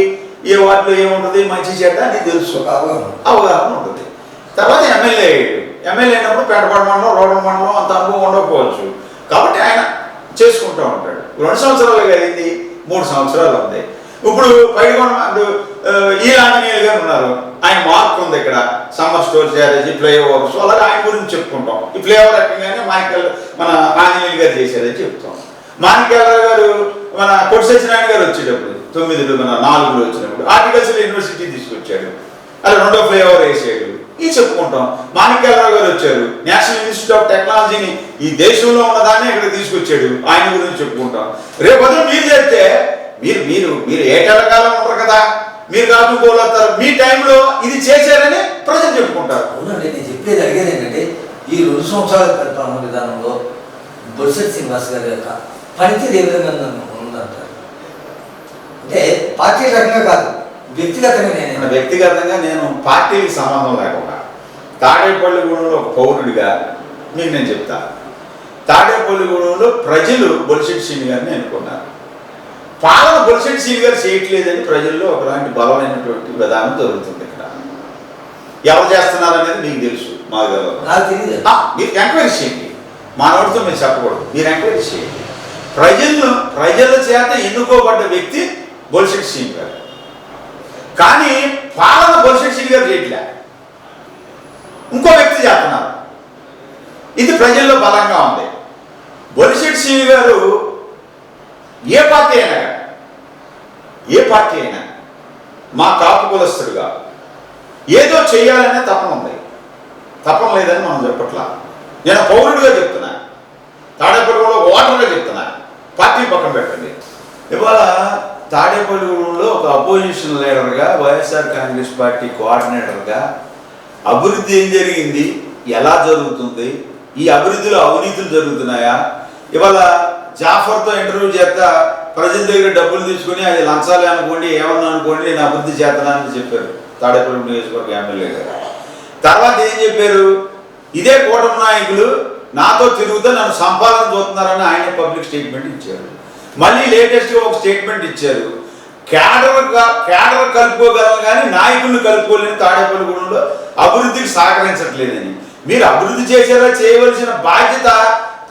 ఏ వార్డులో ఏముంటుంది, మంచి చెడ్డ అని తెలుసు, అవగాహన ఉంటుంది. తర్వాత ఎమ్మెల్యే అయినప్పుడు పేటపాడు మండలం, రోడ్డు మండలం అంత అనుభవం ఉండకపోవచ్చు. కాబట్టి ఆయన చేసుకుంటూ ఉంటాడు. 2 సంవత్సరాలుగా అయింది, 3 సంవత్సరాలు ఉంది. ఇప్పుడు పైకొండ ఈ ఆంజనేయులు గారు ఉన్నారు, ఆయన మార్క్ ఉంది ఇక్కడ, సమ్మర్ స్టోర్ ఛారేజ్, ఫ్లైఓవర్స్, అలాగే ఆయన గురించి చెప్పుకుంటాం. ఈ ఫ్లైఓవర్ రకంగానే మన ఆంజనేయులు గారు చేశారని చెప్తాం. మాణిక్యాలరావు గారు మన కొట్టి సత్యనారాయణ గారు వచ్చేటప్పుడు 4లో వచ్చినప్పుడు హార్టికల్చర్ యూనివర్సిటీ తీసుకొచ్చాడు, అలా 2వ ఫ్లైఓవర్ వేసాడు, ఇది చెప్పుకుంటాం. మాణిక్యాలరావు గారు వచ్చారు, నేషనల్ ఇన్స్టిట్యూట్ ఆఫ్ టెక్నాలజీని ఈ దేశంలో ఉన్నదాన్ని ఇక్కడ తీసుకొచ్చాడు, ఆయన గురించి చెప్పుకుంటాం. రేపు మీరు చేస్తే మీరు మీరు మీరు ఏటకాలం ఉంటారు కదా, మీరు కాదుకోలేస్తారు, మీ టైంలో ఇది చేశారని ప్రజలు చెప్పుకుంటారు. అవునండి, నేను చెప్పేది అడిగేది ఏంటంటే ఈ 2 సంవత్సరాల పరిపాలన విధానంలో బొత్స శ్రీనివాస్ గారి యొక్క పనితీరు ఏ విధంగా ఉందంటారు? అంటే పార్టీ రకంగా కాదు, వ్యక్తిగతంగా నేను పార్టీకి సంబంధం లేకుండా తాడేపల్లిగూడెంలో ఒక పౌరుడిగా మీకు నేను చెప్తా. తాడేపల్లిగూడెంలో ప్రజలు బొలిశెట్టి శ్రీని గారిని ఎన్నుకున్నారు. పాలన బొలిశెట్టి శ్రీని గారు చేయట్లేదని ప్రజల్లో ఒకలాంటి బలమైనటువంటి విధానం జరుగుతుంది. ఇక్కడ ఎవరు చేస్తున్నారనేది మీకు తెలుసు, మాకు తెలియదు. మీరు ఎంక్వైరీ చేయండి, మా నోటితో మీరు చెప్పకూడదు, మీరు ఎంక్వైరీ చేయండి. ప్రజల చేత ఎన్నుకోబడ్డ వ్యక్తి బొలిశెట్టి శ్రీని గారు, కానీ పాలన బొలిశెట్టి శ్రీని గారు చేయట్లే, ఇంకో వ్యక్తి చేస్తున్నారు. ఇది ప్రజల్లో బలంగా ఉంది. బొలిశెట్టి శ్రీని గారు ఏ పార్టీ అయినా మా కాపు కులస్తుడుగా ఏదో చేయాలనే తపన ఉంది. తపన లేదని మనం చెప్పట్లా. నేను పౌరుడిగా చెప్తున్నా, తాడేపల్లిగూడెంలో ఓటర్గా చెప్తున్నా, పార్టీ పక్కన పెట్టండి. ఇవాళ తాడేపల్లిగూడెంలో ఒక అపోజిషన్ లీడర్గా, వైఎస్ఆర్ కాంగ్రెస్ పార్టీ కోఆర్డినేటర్గా అభివృద్ధి ఏం జరిగింది, ఎలా జరుగుతుంది, ఈ అభివృద్ధిలో అవినీతులు జరుగుతున్నాయా? ఇవాళ జాఫర్తో ఇంటర్వ్యూ చేస్తా ప్రజల దగ్గర డబ్బులు తీసుకుని అది లంచాలే అనుకోండి, ఏమన్నా అనుకోండి, నేను అభివృద్ధి చేస్తానని చెప్పారు తాడేపల్లి నియోజకవర్గ ఎమ్మెల్యే గారు. తర్వాత ఏం చెప్పారు, ఇదే కూటమి నాయకులు నాతో తిరుగుతూ నన్ను సంపాదన చూస్తున్నారని ఆయన పబ్లిక్ స్టేట్మెంట్ ఇచ్చారు. మళ్ళీ లేటెస్ట్గా ఒక స్టేట్మెంట్ ఇచ్చారు, క్యాడర్ కలుపుకోగలం కానీ నాయకులను కలుపుకోలేని తాడేపల్లిగూడెంలో అభివృద్ధికి సహకరించట్లేదని. మీరు అభివృద్ధి చేసేలా చేయవలసిన బాధ్యత,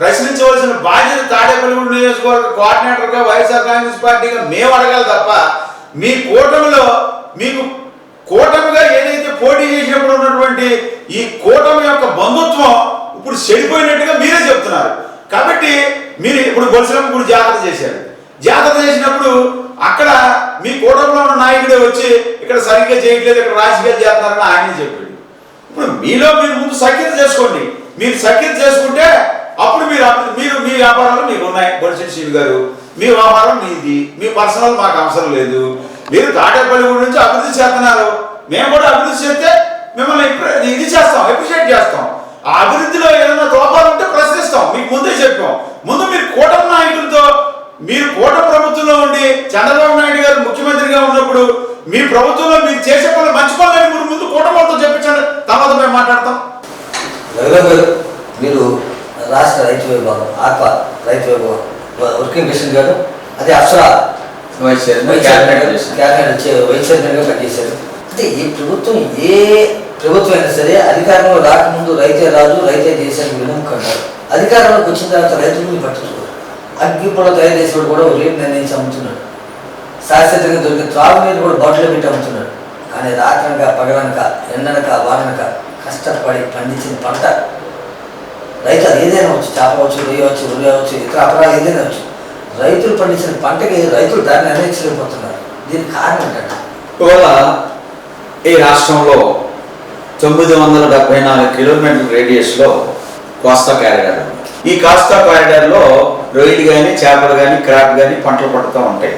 ప్రశ్నించవలసిన బాధ్యత తాడేపల్లిగూడెం నియోజకవర్గ కోఆర్డినేటర్గా వైఎస్ఆర్ కాంగ్రెస్ పార్టీగా మేము అడగాలి తప్ప, మీ కూటమిలో మీకు కూటమిగా ఏదైతే పోటీ చేసినప్పుడు ఉన్నటువంటి ఈ కూటమి యొక్క బంధుత్వం ఇప్పుడు చెడిపోయినట్టుగా మీరే చెప్తున్నారు. కాబట్టి మీరు ఇప్పుడు బొలిశెట్టి జాతర చేశారు, జాతర చేసినప్పుడు అక్కడ మీ కూటమిలో ఉన్న నాయకుడే వచ్చి ఇక్కడ సరిగ్గా చేయట్లేదు, ఇక్కడ రాజకీయాలు చేస్తున్నారని ఆయనే చెప్పాడు. ఇప్పుడు మీలో మీరు ముందు సఖ్యత చేసుకోండి. మీరు సఖ్యత చేసుకుంటే అప్పుడు మీరు మీ వ్యాపారాలు మీకు ఉన్నాయి. బొలిశెట్టి శ్రీని గారు, మీ వ్యాపారం మీది, మీ పర్సనల్ మాకు అవసరం లేదు. మీరు తాడేపల్లిగూడెం నుంచి అభివృద్ధి చేస్తున్నారు, మేము కూడా అభివృద్ధి చేస్తే మిమ్మల్ని ఇది చేస్తాం, అప్రిషియేట్ చేస్తాం. ఆ అభివృద్ధిలో ఏదైనా లోపాలు ఉంటే ప్రశ్నిస్తాం, మీకు ముందే చెప్పాం. ముందు మీరు కూటమి నాయకులతో, మీరు కూటమి ప్రభుత్వంలో ఉండి చంద్రబాబు నాయుడు గారు ముఖ్యమంత్రిగా ఉన్నప్పుడు మీ ప్రభుత్వంలో మీరు చేసే పనులు మంచి పనులని మీరు ముందు కూటమితో చెప్పించండి, తర్వాత మేము మాట్లాడతాం. మీరు రాష్ట్ర రైతు విభాగం, ఆత్మ రైతు విభాగం వర్కింగ్ ప్రెసిడెంట్ గారు, అదే అప్సరా వైస్ చైర్మన్గా పనిచేశారు. అంటే ఈ ప్రభుత్వం ఏ ప్రభుత్వం అయినా సరే అధికారంలో రాకముందు రైతే రాజు, రైతే దేశానికి విముఖ అంటారు. అధికారంలోకి వచ్చిన తర్వాత రైతులను పట్టించుకోరు. అగ్గిపుల్ల తయారు చేసేవాడు కూడా రేపు నిర్ణయించి అమ్ముతున్నాడు. శాశ్వతంగా దొరికే త్రాగునీరు కూడా బాటిల్లో పెట్టి అమ్ముతున్నాడు. కానీ రాత్రనక పగలనక ఎండనక వాననక కష్టపడి పండించిన పంట రైతు అది ఏదైనా వచ్చు, చేప వచ్చు, రొయ్య వచ్చు, ఉల్లి వచ్చు, ఇతర అపరాలు ఏదైనా వచ్చు, రైతులు పండించిన పంటకి రైతులు దాన్ని నిర్ణయించలేకపోతున్నారు. దీనికి కారణం ఏంటంటే ఇవాళ ఈ రాష్ట్రంలో 974 కిలోమీటర్ల రేడియస్లో కోస్తా కారిడార్. ఈ కోస్తా కారిడార్లో రొయ్యలు కానీ, చేపలు కానీ, క్రాప్ కానీ పంటలు పడుతూ ఉంటాయి.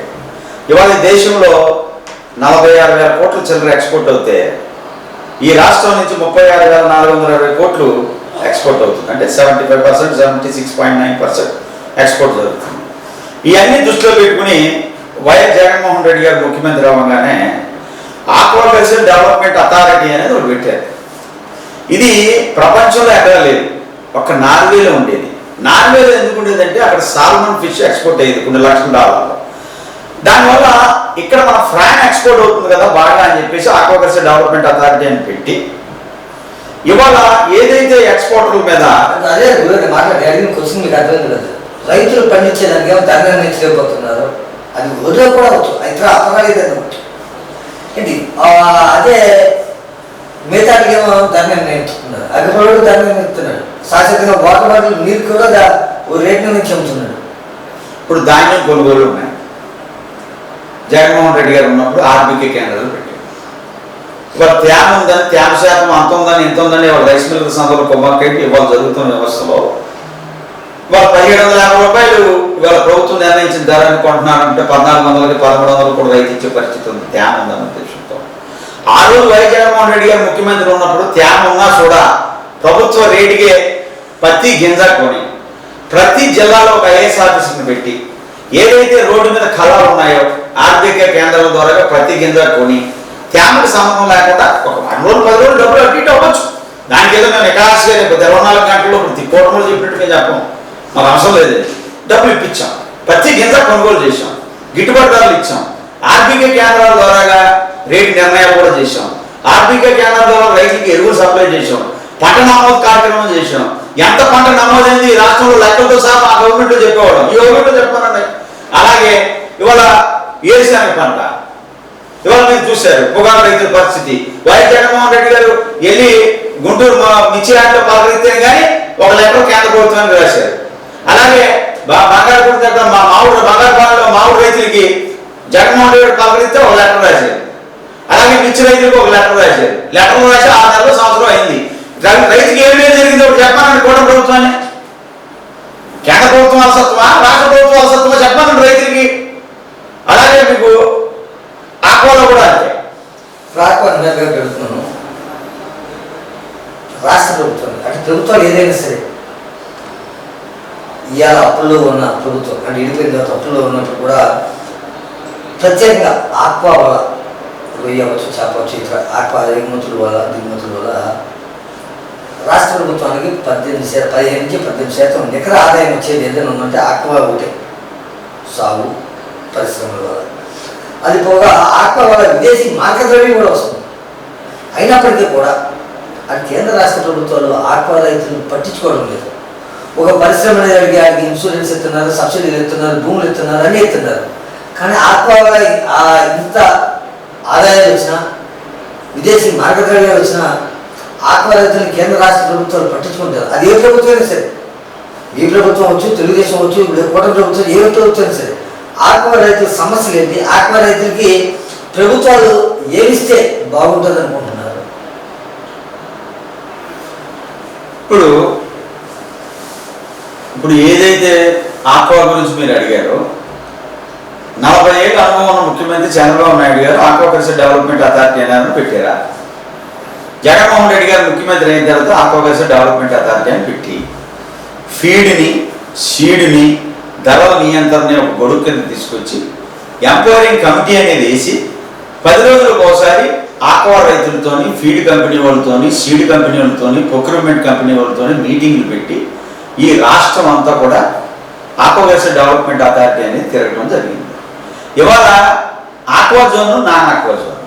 ఇవాళ దేశంలో 46,000 కోట్ల చిల్లర ఎక్స్పోర్ట్ అవుతే ఈ రాష్ట్రం నుంచి 36,420 కోట్లు ఎక్స్పోర్ట్ అవుతుంది. అంటే 75%, 76.9% ఎక్స్పోర్ట్ జరుగుతుంది. ఇవన్నీ దృష్టిలో పెట్టుకుని వైఎస్ జగన్మోహన్ రెడ్డి గారు ముఖ్యమంత్రి అవ్వగానే ఆక్వాకల్చర్ డెవలప్మెంట్ అథారిటీ అనేది ఒకటి పెట్టారు. ఇది ప్రపంచంలో ఎక్కడా లేదు, ఒక్క నార్వేలో ఉండేది. నార్వేలో ఎందుకు ఉండేదంటే అక్కడ సాల్మన్ ఫిష్ ఎక్స్పోర్ట్ అయ్యేది కొన్ని లక్షల డాలర్లు. దానివల్ల ఇక్కడ మన ఫ్రాన్ ఎక్స్పోర్ట్ అవుతుంది కదా బాగా అని చెప్పేసి ఆక్వాకల్చర్ డెవలప్మెంట్ అథారిటీ అని పెట్టి ఇవాళ ఏదైతే ఎక్స్పోర్టర్ల మీద అదే మాట్లాడి అడిగిన క్వశ్చన్ మీకు అర్థమైంది కదా, రైతులు పండించేదానికి ఏమో ధర నిర్ణయించలేకపోతున్నారు, అది ఊరిలో కూడా అవచ్చు, ఇతర అపరాధం అవ్వచ్చు ఏంటి. అదే మిగతాకి ఏమో దాన్ని నేర్చుకున్నాడు, అగ్రపరుడు దాన్ని నేర్పుతున్నాడు, శాశ్వతంగా వాటర్ బాటిల్ నీరు కూడా ఓ రేట్ నుంచి అమ్ముతున్నాడు. ఇప్పుడు ధాన్యం కొనుగోలు ఉన్నాయి. జగన్మోహన్ రెడ్డి గారు ఉన్నప్పుడు ఆర్బీకే కేంద్రాలు పెట్టారు. ఇవాళ తేమ ఉందని, తేమ శాతం అంత ఉందని ఇంత ఉందని ఇవాళ రైస్ మిల్లుల సందర్భంలో కొమ్మకైతే ఇవాళ జరుగుతున్న వ్యవస్థలో ఇవాళ 1750 రూపాయలు ఇవాళ ప్రభుత్వం నిర్ణయించిన ధరని కొంటున్నారంటే 1400కి 1300 కూడా రైతు ఇచ్చే పరిస్థితి ఉంది, తేమ ఉందని ఉద్దేశంతో. ఆ రోజు వైఎస్ జగన్మోహన్ రెడ్డి గారు ముఖ్యమంత్రి ఉన్నప్పుడు తేమ ఉన్నా కూడా ప్రభుత్వ రేటుకే పత్తి గింజ కొని ప్రతి జిల్లాలో ఒక ఐఏఎస్ ఆఫీసర్ని పెట్టి ఏదైతే రోడ్డు మీద కళాలు ఉన్నాయో ఆర్బీకే కేంద్రాల ద్వారా ప్రతి గింజ కొని తేమకు సంబంధం లేకుండా ఒక 1 రోజు 10 రోజులు డబ్బులు అటు ఇటు అవ్వచ్చు. దానికి ఏదో మేము ఎకాస్గా 24 గంటల్లో కోటములు చెప్పినట్టుగా చెప్పాం, మాకు అవసరం లేదు. డబ్బులు ఇప్పించాం, ప్రతి గింజ కొనుగోలు చేశాం, గిట్టుబాటు ధరలు ఇచ్చాం, ఆర్బీకే కేంద్రాల ద్వారా రేటు నిర్ణయాలు కూడా చేశాం, ఆర్బీకే కేంద్రాల ద్వారా రైతులకు ఎరువులు సప్లై చేశాం, పంట నమోదు కార్యక్రమం చేశాం. ఎంత పంట నమోదైంది ఈ రాష్ట్రంలో లెక్కలతో సహా మా గవర్నమెంట్లో చెప్పేవాళ్ళం, ఈ గవర్నమెంట్లో చెప్పానండి. అలాగే ఇవాళ ఏరుశనగ పంట ఇవాళ మీరు చూశారు పొగాకు రైతుల పరిస్థితి. వైఎస్ జగన్మోహన్ రెడ్డి గారు వెళ్ళి గుంటూరు మిర్చి యార్డ్లో పలకరిస్తే కానీ 1 లెటర్ కేంద్ర ప్రభుత్వానికి రాశారు. అలాగే బంగారుపూడి దగ్గర మా బంగారుపాలెంలో మామిడి రైతులకి జగన్మోహన్ రెడ్డి పలకరిస్తే 1 లెటర్ రాశారు. అలాగే మిర్చి రైతులకు 1 లెటర్ రాశారు. లెటర్ రాసి 6 నెలలు సంవత్సరం అయింది. రైతుకి ఏమేమి జరిగిందో చెప్పానండి కూడా ప్రభుత్వాన్ని. కేంద్ర ప్రభుత్వం అలసత్వమా రాష్ట్ర ప్రభుత్వం అలసత్వమా చెప్పానండి రైతులకి. అలాగే మీకు ఆక్వాలో కూడా అంతే. ఆక్వా పెడుతున్నాను రాష్ట్ర ప్రభుత్వం అంటే ప్రభుత్వాలు ఏదైనా సరే ఇవాళ అప్పుల్లో ఉన్న ప్రభుత్వం అంటే ఇడిపోయిన తర్వాత అప్పుల్లో ఉన్నప్పుడు కూడా ప్రత్యేకంగా ఆక్వా వల్ల రొయ్య అవ్వచ్చు, చేప అవచ్చు, ఇతర ఆక్వా ఎగుమతుల వల్ల దిగుమతుల వల్ల రాష్ట్ర ప్రభుత్వానికి 15 నుంచి 18% నికర ఆదాయం వచ్చేది ఏదైనా ఉందంటే ఆక్వా ఒకటే, సాగు పరిశ్రమల వల్ల. అది పోగా ఆక్వా వల్ల విదేశీ మార్కెట్ ద్రవ్యం కూడా వస్తుంది. అయినప్పటికీ కూడా అది కేంద్ర రాష్ట్ర ప్రభుత్వాలు ఆక్వా రైతులను పట్టించుకోవడం లేదు. ఒక పరిశ్రమ అడిగి ఇన్సూరెన్స్ ఇస్తున్నారు, సబ్సిడీలు ఇస్తున్నారు, భూములు ఇస్తున్నారు, అన్నీ ఇస్తున్నారు. కానీ ఆక్వా ఇంత ఆదాయాలు వచ్చినా విదేశీ మార్కెట్ ద్రవ్యాలు వచ్చినా ఆక్వా రైతులను కేంద్ర రాష్ట్ర ప్రభుత్వాలు పట్టించుకుంటారు. అది ఏ ప్రభుత్వమైనా సరే, ఏ ప్రభుత్వం వచ్చు, తెలుగుదేశం వచ్చు, కూటమి ప్రభుత్వం, ఏ ప్రభుత్వం సరే ఆక్వా రైతుల సమస్యలు ఏంటి, ఆక్వా రైతులకి ప్రభుత్వాలు ఏమిస్తే బాగుంటుంది అనుకుంటున్నారు. ఇప్పుడు ఏదైతే ఆక్వా గురించి మీరు అడిగారో 40 ఏళ్ళ అనుభవం ఉన్న ముఖ్యమంత్రి చంద్రబాబు నాయుడు గారు ఆక్వాకల్చర్ డెవలప్మెంట్ అథారిటీ అని పెట్టారా. జగన్మోహన్ రెడ్డి గారు ముఖ్యమంత్రి అయిన తర్వాత ఆక్వాకల్చర్ డెవలప్మెంట్ అథారిటీ అని పెట్టి ఫీడ్ని సీడ్ని ధరల నియంత్రణ ఒక గొడుగు కింద తీసుకొచ్చి ఎంపవరింగ్ కమిటీ అనేది వేసి 10 రోజులకు ఒకసారి ఆక్వా రైతులతోని, ఫీడ్ కంపెనీ వాళ్ళతోని, సీడ్ కంపెనీ వాళ్ళతోని, ప్రొక్యూర్మెంట్ కంపెనీ వాళ్ళతోని మీటింగ్లు పెట్టి ఈ రాష్ట్రం అంతా కూడా ఆక్వాకల్చర్ డెవలప్మెంట్ అథారిటీ అనేది తిరగడం జరిగింది. ఇవాళ aqua zone, non aqua zone.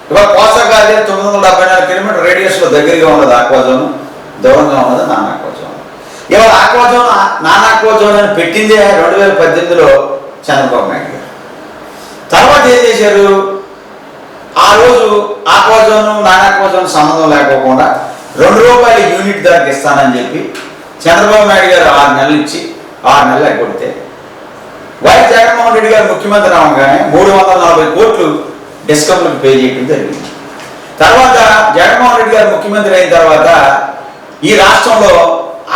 ఇవాళ కోసగాలి 974 కిలోమీటర్ రేడియస్లో దగ్గరగా ఉన్నది ఆక్వా జోన్, దూరంగా ఉన్నది నాన్ ఆక్వా జోన్. ఇవాళ aqua zone, non aqua zone అని పెట్టిందే 2018లో చంద్రబాబు నాయుడు గారు. తర్వాత ఏం చేశారు, ఆ రోజు aqua zone, non aqua zone సంబంధం లేకపోకుండా ₹2 యూనిట్ ధరకు ఇస్తానని చెప్పి చంద్రబాబు నాయుడు గారు 6 నెలలు ఇచ్చి 6 నెలలు ఎగ్గొడితే వైఎస్ జగన్మోహన్ రెడ్డి గారు ముఖ్యమంత్రి అవగానే 340 కోట్లు డిస్కమ్లకు పే చేయడం జరిగింది. తర్వాత జగన్మోహన్ రెడ్డి గారు ముఖ్యమంత్రి అయిన తర్వాత ఈ రాష్ట్రంలో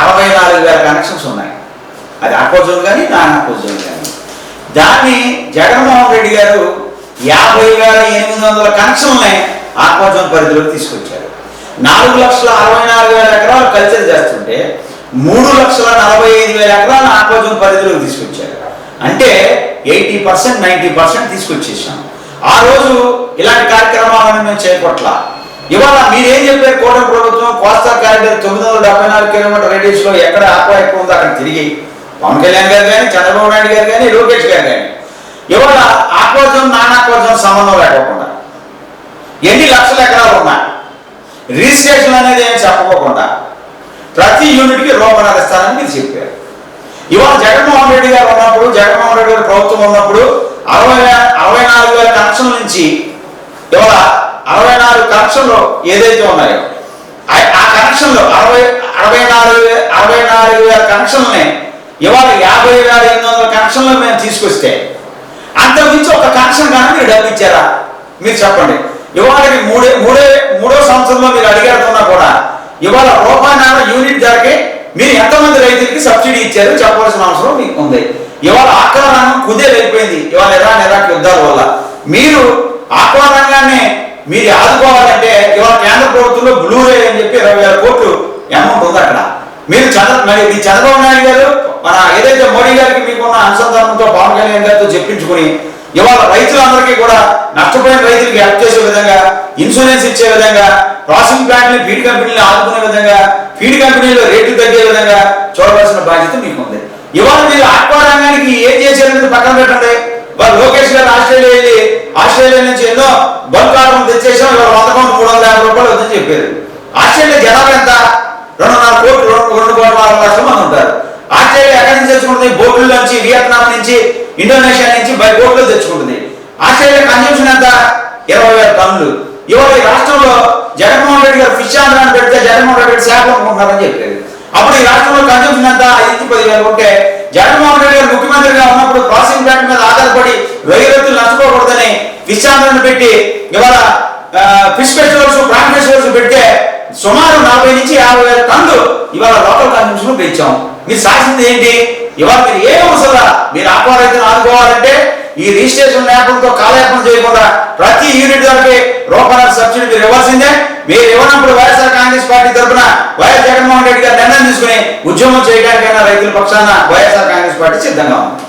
64,000 కనెక్షన్స్ ఉన్నాయి. అది ఆక్వా జోన్ కానీ నాన్ ఆక్వా జోన్ కానీ. దాన్ని జగన్మోహన్ రెడ్డి గారు 50,800 కనెక్షన్లని ఆక్వా జోన్ పరిధిలోకి తీసుకొచ్చారు. 4,64,000 ఎకరాలు కల్చర్ చేస్తుంటే 3,45,000 ఎకరాలను ఆక్వా జోన్ పరిధిలోకి తీసుకొచ్చారు. అంటే 80%, 90% తీసుకొచ్చేసాం. ఆ రోజు ఇలాంటి కార్యక్రమాలను మేము చేపట్లా. ఇవాళ మీరేం చెప్పారు, కూటమి ప్రభుత్వం కోస్తా కారిడార్ 974 కిలోమీటర్ రేడియస్లో ఎక్కడ ఆక్వా ఎక్కువ ఉందో అక్కడ తిరిగి పవన్ కళ్యాణ్ గారు కానీ, చంద్రబాబు నాయుడు గారు కానీ, లోకేష్ గారు కానీ ఇవాళ aqua zone, non aqua zone సంబంధం లేకోకుండా ఎన్ని లక్షల ఎకరాలు ఉన్నాయి, రిజిస్ట్రేషన్ అనేది ఏం చెప్పకోకుండా ప్రతి యూనిట్కి రూపాయలు ఇస్తానని మీరు చెప్పారు. ఇవాళ జగన్మోహన్ రెడ్డి గారు ఉన్నప్పుడు, జగన్మోహన్ రెడ్డి గారు ప్రభుత్వం ఉన్నప్పుడు 64,000 కనెక్షన్ల నుంచి ఇవాళ 64 కనెక్షన్లు ఏదైతే ఉన్నాయో ఆ కనెక్షన్లు 64,000 కనెక్షన్లని ఇవాళ 50,800 కనెక్షన్లు మేము తీసుకొస్తే అంతకుమించి ఒక కనెక్షన్ కానీ మీరు డబ్బు ఇచ్చారా మీరు చెప్పండి. ఇవాళకి మూడో సంవత్సరంలో మీరు అడిగేస్తున్నా కూడా ఇవాళ రూపాయన్నర యూనిట్ ధరకి మీరు ఎంతమంది రైతులకి సబ్సిడీ ఇచ్చారు చెప్పవలసిన అవసరం మీకు ఉంది. ఇవాళ ఆక్వా రంగం కుదే వెళ్ళిపోయింది ఇవాళ ఇరాక్ యుద్ధాల వల్ల. మీరు ఆక్వా రంగాన్ని మీరు ఆదుకోవాలంటే ఇవాళ కేంద్ర ప్రభుత్వంలో బ్లూరే అని చెప్పి 20,000 కోట్లు అమౌంట్ ఉంది అక్కడ. మీరు మీ చంద్రబాబు నాయుడు గారు మన ఏదైతే మోడీ గారికి మీకున్న అనుసంధానంతో పవన్ కళ్యాణ్ గారితో చెప్పించుకుని ఇవాళ రైతులందరికీ కూడా నష్టపోయిన రైతులకి హెల్ప్ చేసే విధంగా, ఇన్సూరెన్స్ ఇచ్చే విధంగా, ప్రాసెసింగ్ ప్లాంట్లు ఫీడ్ కంపెనీలు ఆదుకునే విధంగా, ఫీడ్ కంపెనీలు రేట్లు తగ్గే విధంగా చూడవలసిన బాధ్యత మీకు ఉంది. ఇవాళ మీరు ఆక్వా రంగానికి ఏం చేశారనేది పక్కన పెట్టండి. వాళ్ళు లోకేష్ గారు ఆస్ట్రేలియా నుంచి ఎన్నో బల్క్ ఆర్డర్ తెచ్చేసాం, ఇవాళ 100 కోట్లు 350 రూపాయలు వద్దని చెప్పారు. ఆస్ట్రేలియా జనాభా ఎంత? 2.5 కోట్లు 2.4 మంది ఉంటారు. ఆస్ట్రేలియా ఎక్కడి నుంచి తెచ్చుకుంటుంది? బోట్ల నుంచి, వియత్నాం నుంచి, ఇండోనేషియా నుంచి బై బోట్లు తెచ్చుకుంటుంది. ఆస్ట్రేలియా కన్జంప్షన్ ఎంత? 20,000 టన్నులు. ఇవాళ ఈ రాష్ట్రంలో జగన్మోహన్ రెడ్డి గారు ఫిష్ ఆంధ్రాన్ని పెడితే జగన్మోహన్ రెడ్డి శాఖ అనుకుంటున్నారని చెప్పారు. అప్పుడు ఈ రాష్ట్రంలో కన్జంప్షన్ ఎంత? 5-10,000 ఉంటే జగన్మోహన్ రెడ్డి గారు ముఖ్యమంత్రిగా ఉన్నప్పుడు ప్రాసెసింగ్ ప్లాంట్ మీద ఆధారపడి రైతులు నష్టపోకూడదని ఫిష్ ఆంధ్రాన్ని పెట్టి ఇవాళ ఫిష్ ఫెస్టివల్స్, ప్రాన్ ఫెస్టివల్స్ పెడితే సుమారు 40,000-50,000 టన్నులు ఇవాళ లోకల్ కన్జంప్షన్ పెంచాం. మీరు సాధించింది ఏంటి? ఇవాళ మీరు ఏ అవసరం మీరు ఆక్వా రైతులను ఆదుకోవాలంటే ఈ రిజిస్ట్రేషన్ లేకపోతే కాలయాపన చేయకుండా ప్రతి యూనిట్ ధరకి రూపాయల సబ్సిడీ మీరు ఇవ్వాల్సిందే. మీరు ఇవ్వనప్పుడు వైఎస్ఆర్ కాంగ్రెస్ పార్టీ తరఫున వైఎస్ జగన్మోహన్ రెడ్డి గారు నిర్ణయం తీసుకుని ఉద్యమం చేయడానికైనా రైతుల పక్షాన వైఎస్ఆర్ కాంగ్రెస్ పార్టీ సిద్ధంగా ఉంది.